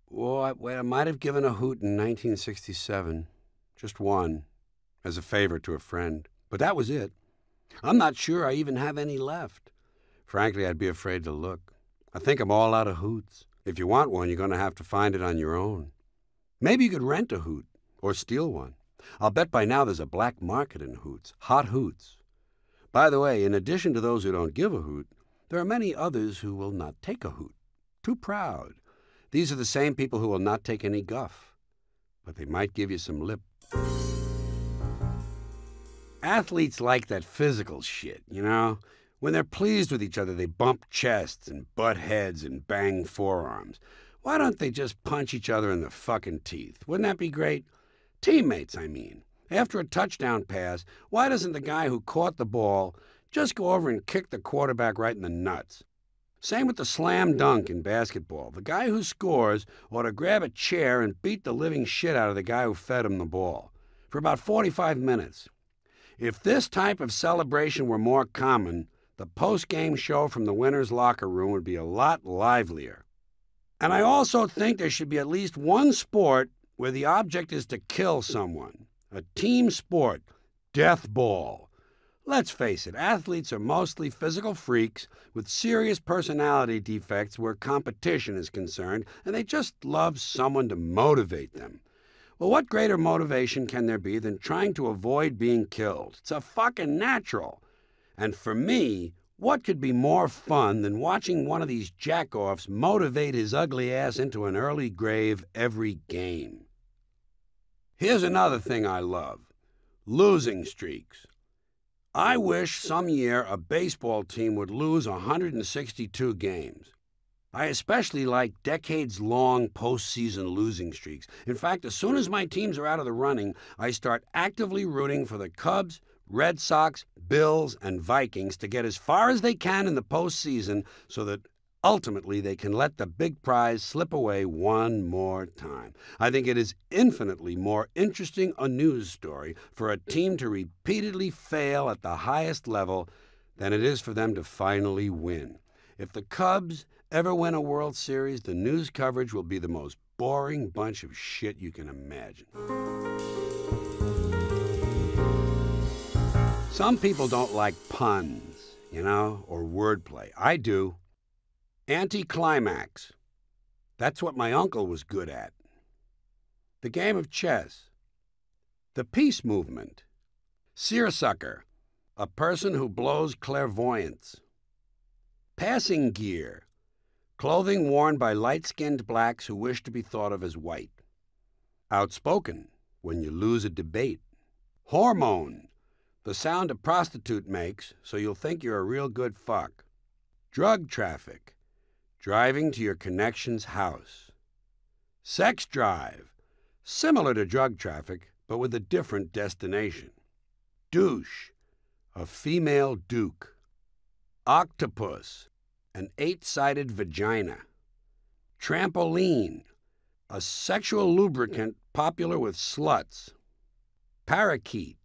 Well, I might have given a hoot in 1967. Just one, as a favor to a friend. But that was it. I'm not sure I even have any left. Frankly, I'd be afraid to look. I think I'm all out of hoots. If you want one, you're going to have to find it on your own. Maybe you could rent a hoot or steal one. I'll bet by now there's a black market in hoots, hot hoots. By the way, in addition to those who don't give a hoot, there are many others who will not take a hoot. Too proud. These are the same people who will not take any guff, but they might give you some lip. Athletes like that physical shit, you know? When they're pleased with each other, they bump chests and butt heads and bang forearms. Why don't they just punch each other in the fucking teeth? Wouldn't that be great? Teammates, I mean. After a touchdown pass, why doesn't the guy who caught the ball just go over and kick the quarterback right in the nuts? Same with the slam dunk in basketball. The guy who scores ought to grab a chair and beat the living shit out of the guy who fed him the ball for about 45 minutes. If this type of celebration were more common, the post-game show from the winner's locker room would be a lot livelier. And I also think there should be at least one sport where the object is to kill someone. A team sport. Death ball. Let's face it, athletes are mostly physical freaks with serious personality defects where competition is concerned, and they just love someone to motivate them. Well, what greater motivation can there be than trying to avoid being killed? It's a fucking natural. And for me, what could be more fun than watching one of these jack-offs motivate his ugly ass into an early grave every game? Here's another thing I love. Losing streaks. I wish some year a baseball team would lose 162 games. I especially like decades-long postseason losing streaks. In fact, as soon as my teams are out of the running, I start actively rooting for the Cubs, Red Sox, Bills, and Vikings to get as far as they can in the postseason so that ultimately they can let the big prize slip away one more time. I think it is infinitely more interesting a news story for a team to repeatedly fail at the highest level than it is for them to finally win. If the Cubs ever win a World Series, the news coverage will be the most boring bunch of shit you can imagine. Some people don't like puns, or wordplay. I do. Anticlimax. That's what my uncle was good at. The game of chess. The peace movement. Seersucker. A person who blows clairvoyance. Passing gear. Clothing worn by light-skinned blacks who wish to be thought of as white. Outspoken. When you lose a debate. Hormone. The sound a prostitute makes so you'll think you're a real good fuck. Drug traffic. Driving to your connection's house. Sex drive. Similar to drug traffic, but with a different destination. Douche. A female duke. Octopus. An 8-sided vagina. Trampoline. A sexual lubricant popular with sluts. Parakeet.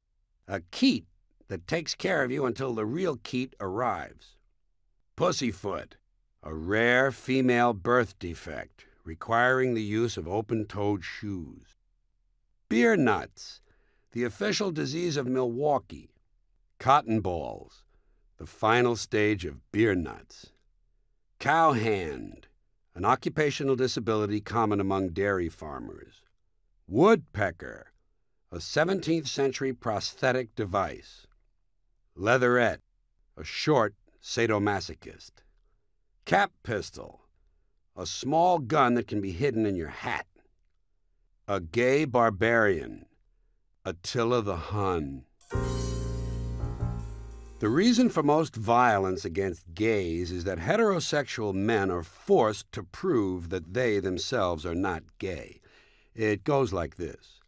A keet that takes care of you until the real keet arrives. Pussyfoot. A rare female birth defect requiring the use of open-toed shoes. Beer nuts. The official disease of Milwaukee. Cotton balls. The final stage of beer nuts. Cowhand. An occupational disability common among dairy farmers. Woodpecker. A 17th century prosthetic device. Leatherette. A short sadomasochist. Cap pistol. A small gun that can be hidden in your hat. A gay barbarian. Attila the Hun. The reason for most violence against gays is that heterosexual men are forced to prove that they themselves are not gay. It goes like this.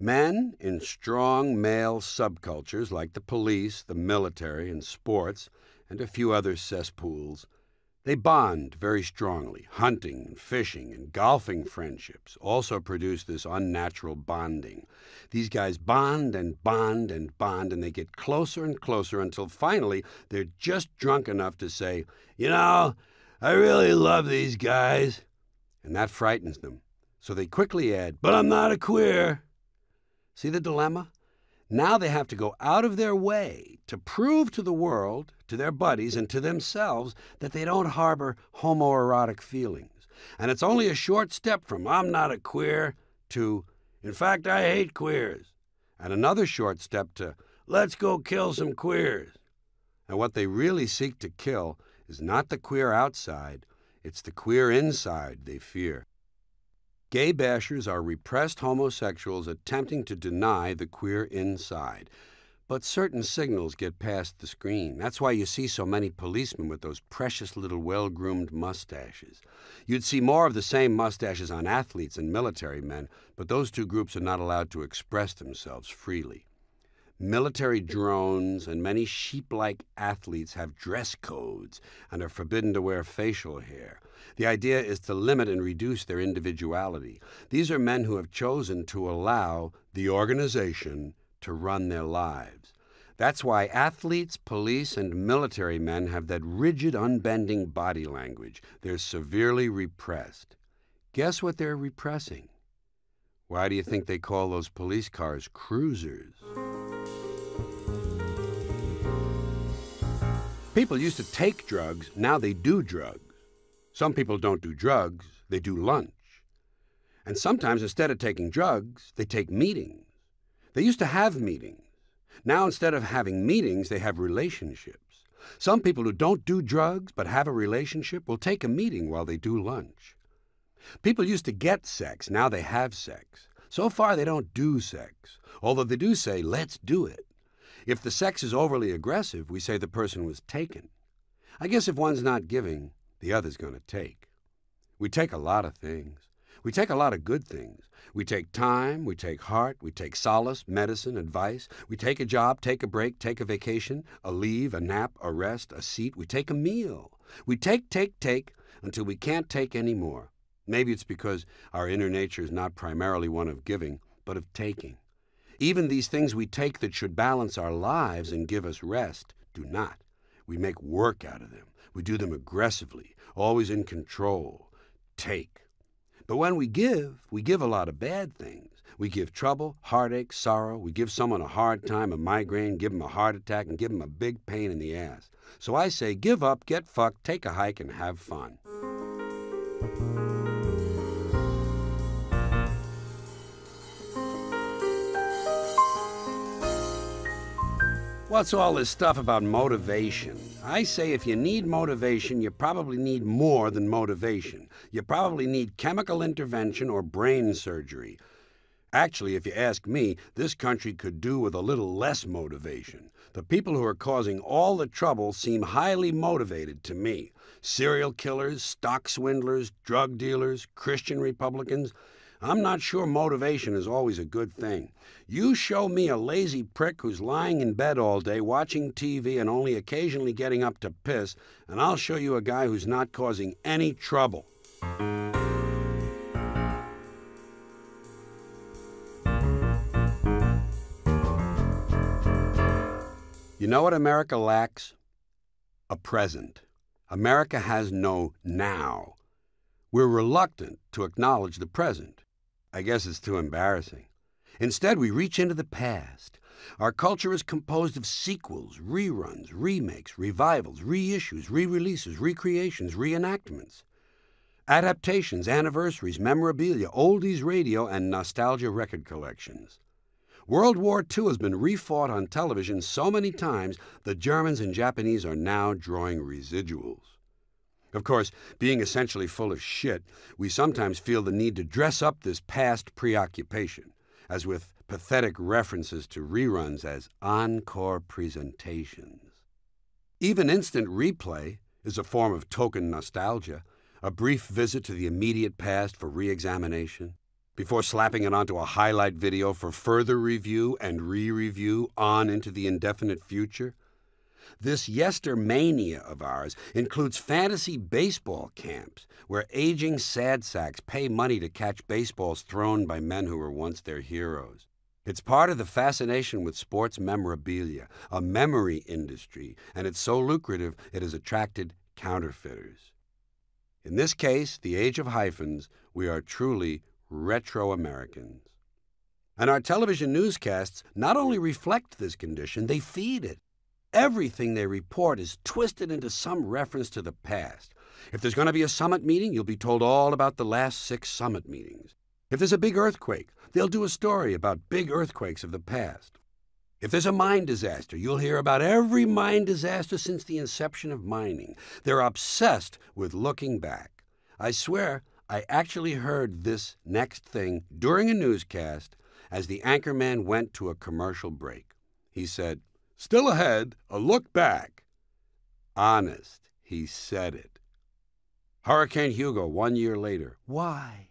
Men in strong male subcultures like the police, the military, and sports, and a few other cesspools, They bond very strongly. Hunting and fishing and golfing friendships also produce this unnatural bonding. These guys bond and bond and bond, and they get closer and closer until finally they're just drunk enough to say, "You know, I really love these guys." And that frightens them. So they quickly add, "But I'm not a queer." See the dilemma? Now they have to go out of their way to prove to the world, to their buddies, and to themselves that they don't harbor homoerotic feelings. And it's only a short step from "I'm not a queer" to "In fact, I hate queers," and another short step to "Let's go kill some queers." And what they really seek to kill is not the queer outside, it's the queer inside they fear. Gay bashers are repressed homosexuals attempting to deny the queer inside. But certain signals get past the screen. That's why you see so many policemen with those precious little well-groomed mustaches. You'd see more of the same mustaches on athletes and military men, but those two groups are not allowed to express themselves freely. Military drones and many sheep-like athletes have dress codes and are forbidden to wear facial hair. The idea is to limit and reduce their individuality. These are men who have chosen to allow the organization to run their lives. That's why athletes, police, and military men have that rigid, unbending body language. They're severely repressed. Guess what they're repressing? Why do you think they call those police cars cruisers? People used to take drugs, now they do drugs. Some people don't do drugs, they do lunch. And sometimes instead of taking drugs, they take meetings. They used to have meetings. Now instead of having meetings, they have relationships. Some people who don't do drugs but have a relationship will take a meeting while they do lunch. People used to get sex, now they have sex. So far they don't do sex, although they do say, "Let's do it." If the sex is overly aggressive, we say the person was taken. I guess if one's not giving, the other's going to take. We take a lot of things. We take a lot of good things. We take time, we take heart, we take solace, medicine, advice. We take a job, take a break, take a vacation, a leave, a nap, a rest, a seat. We take a meal. We take until we can't take any more. Maybe it's because our inner nature is not primarily one of giving, but of taking. Even these things we take that should balance our lives and give us rest do not. We make work out of them. We do them aggressively, always in control. Take. But when we give a lot of bad things. We give trouble, heartache, sorrow. We give someone a hard time, a migraine, give them a heart attack, and give them a big pain in the ass. So I say, give up, get fucked, take a hike, and have fun. What's all this stuff about motivation? I say if you need motivation, you probably need more than motivation. You probably need chemical intervention or brain surgery. Actually, if you ask me, this country could do with a little less motivation. The people who are causing all the trouble seem highly motivated to me. Serial killers, stock swindlers, drug dealers, Christian Republicans. I'm not sure motivation is always a good thing. You show me a lazy prick who's lying in bed all day watching TV and only occasionally getting up to piss, and I'll show you a guy who's not causing any trouble. You know what America lacks? A present. America has no now. We're reluctant to acknowledge the present. I guess it's too embarrassing. Instead, we reach into the past. Our culture is composed of sequels, reruns, remakes, revivals, reissues, re-releases, recreations, reenactments, adaptations, anniversaries, memorabilia, oldies radio, and nostalgia record collections. World War II has been refought on television so many times, the Germans and Japanese are now drawing residuals. Of course, being essentially full of shit, we sometimes feel the need to dress up this past preoccupation, as with pathetic references to reruns as encore presentations. Even instant replay is a form of token nostalgia, a brief visit to the immediate past for re-examination, before slapping it onto a highlight video for further review and re-review on into the indefinite future. This yestermania of ours includes fantasy baseball camps, where aging sad sacks pay money to catch baseballs thrown by men who were once their heroes. It's part of the fascination with sports memorabilia, a memory industry, and it's so lucrative it has attracted counterfeiters. In this case, the age of hyphens, we are truly retro-Americans. And our television newscasts not only reflect this condition, they feed it. Everything they report is twisted into some reference to the past. If there's going to be a summit meeting, you'll be told all about the last 6 summit meetings. If there's a big earthquake, they'll do a story about big earthquakes of the past. If there's a mine disaster, you'll hear about every mine disaster since the inception of mining. They're obsessed with looking back. I swear, I actually heard this next thing during a newscast as the anchorman went to a commercial break. He said, "Still ahead, a look back." Honest, he said it. Hurricane Hugo 1 year later. Why?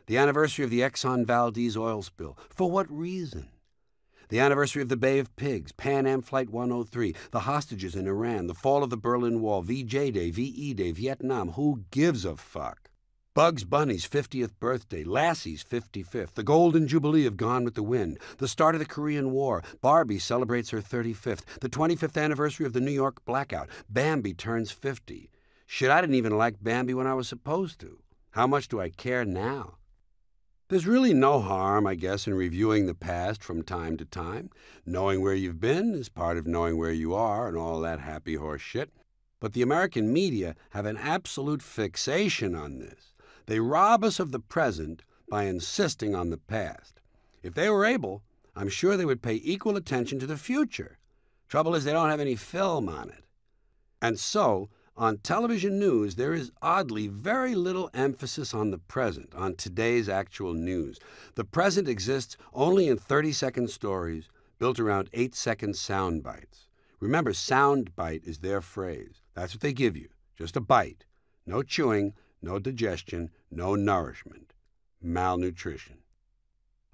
The anniversary of the Exxon Valdez oil spill. For what reason? The anniversary of the Bay of Pigs, Pan Am Flight 103, the hostages in Iran, the fall of the Berlin Wall, VJ Day, VE Day, Vietnam. Who gives a fuck? Bugs Bunny's 50th birthday, Lassie's 55th, the Golden Jubilee of Gone with the Wind, the start of the Korean War, Barbie celebrates her 35th, the 25th anniversary of the New York blackout, Bambi turns 50. Shit, I didn't even like Bambi when I was supposed to. How much do I care now? There's really no harm, I guess, in reviewing the past from time to time. Knowing where you've been is part of knowing where you are and all that happy horse shit. But the American media have an absolute fixation on this. They rob us of the present by insisting on the past. If they were able, I'm sure they would pay equal attention to the future. Trouble is they don't have any film on it. And so, on television news, there is oddly very little emphasis on the present, on today's actual news. The present exists only in 30-second stories built around 8-second sound bites. Remember, sound bite is their phrase. That's what they give you, just a bite. No chewing, no digestion, no nourishment. Malnutrition.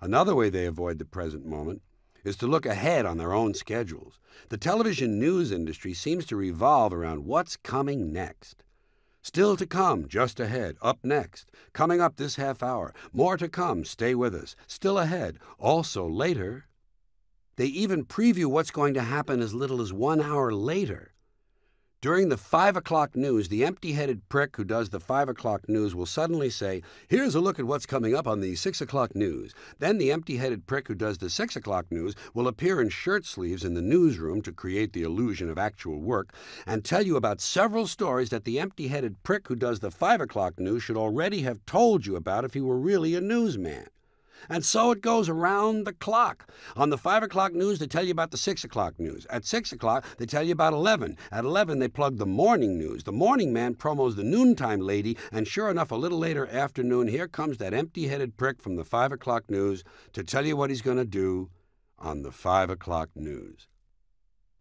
Another way they avoid the present moment is to look ahead on their own schedules. The television news industry seems to revolve around what's coming next. Still to come, just ahead, up next. Coming up this half hour. More to come, stay with us. Still ahead, also later. They even preview what's going to happen as little as 1 hour later. During the 5 o'clock news, the empty-headed prick who does the 5 o'clock news will suddenly say, "Here's a look at what's coming up on the 6 o'clock news." Then the empty-headed prick who does the 6 o'clock news will appear in shirt sleeves in the newsroom to create the illusion of actual work and tell you about several stories that the empty-headed prick who does the 5 o'clock news should already have told you about if he were really a newsman. And so it goes around the clock. On the 5 o'clock news, they tell you about the 6 o'clock news. At 6 o'clock, they tell you about 11. At 11, they plug the morning news. The morning man promos the noontime lady, and sure enough, a little later afternoon, here comes that empty-headed prick from the 5 o'clock news to tell you what he's going to do on the 5 o'clock news.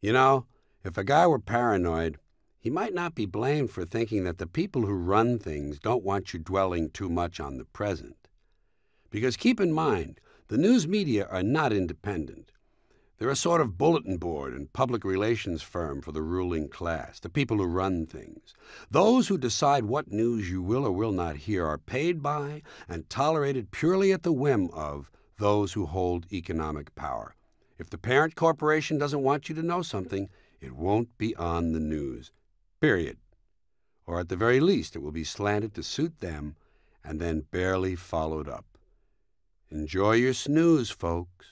You know, if a guy were paranoid, he might not be blamed for thinking that the people who run things don't want you dwelling too much on the present. Because keep in mind, the news media are not independent. They're a sort of bulletin board and public relations firm for the ruling class, the people who run things. Those who decide what news you will or will not hear are paid by and tolerated purely at the whim of those who hold economic power. If the parent corporation doesn't want you to know something, it won't be on the news. Period. Or at the very least, it will be slanted to suit them and then barely followed up. Enjoy your snooze, folks.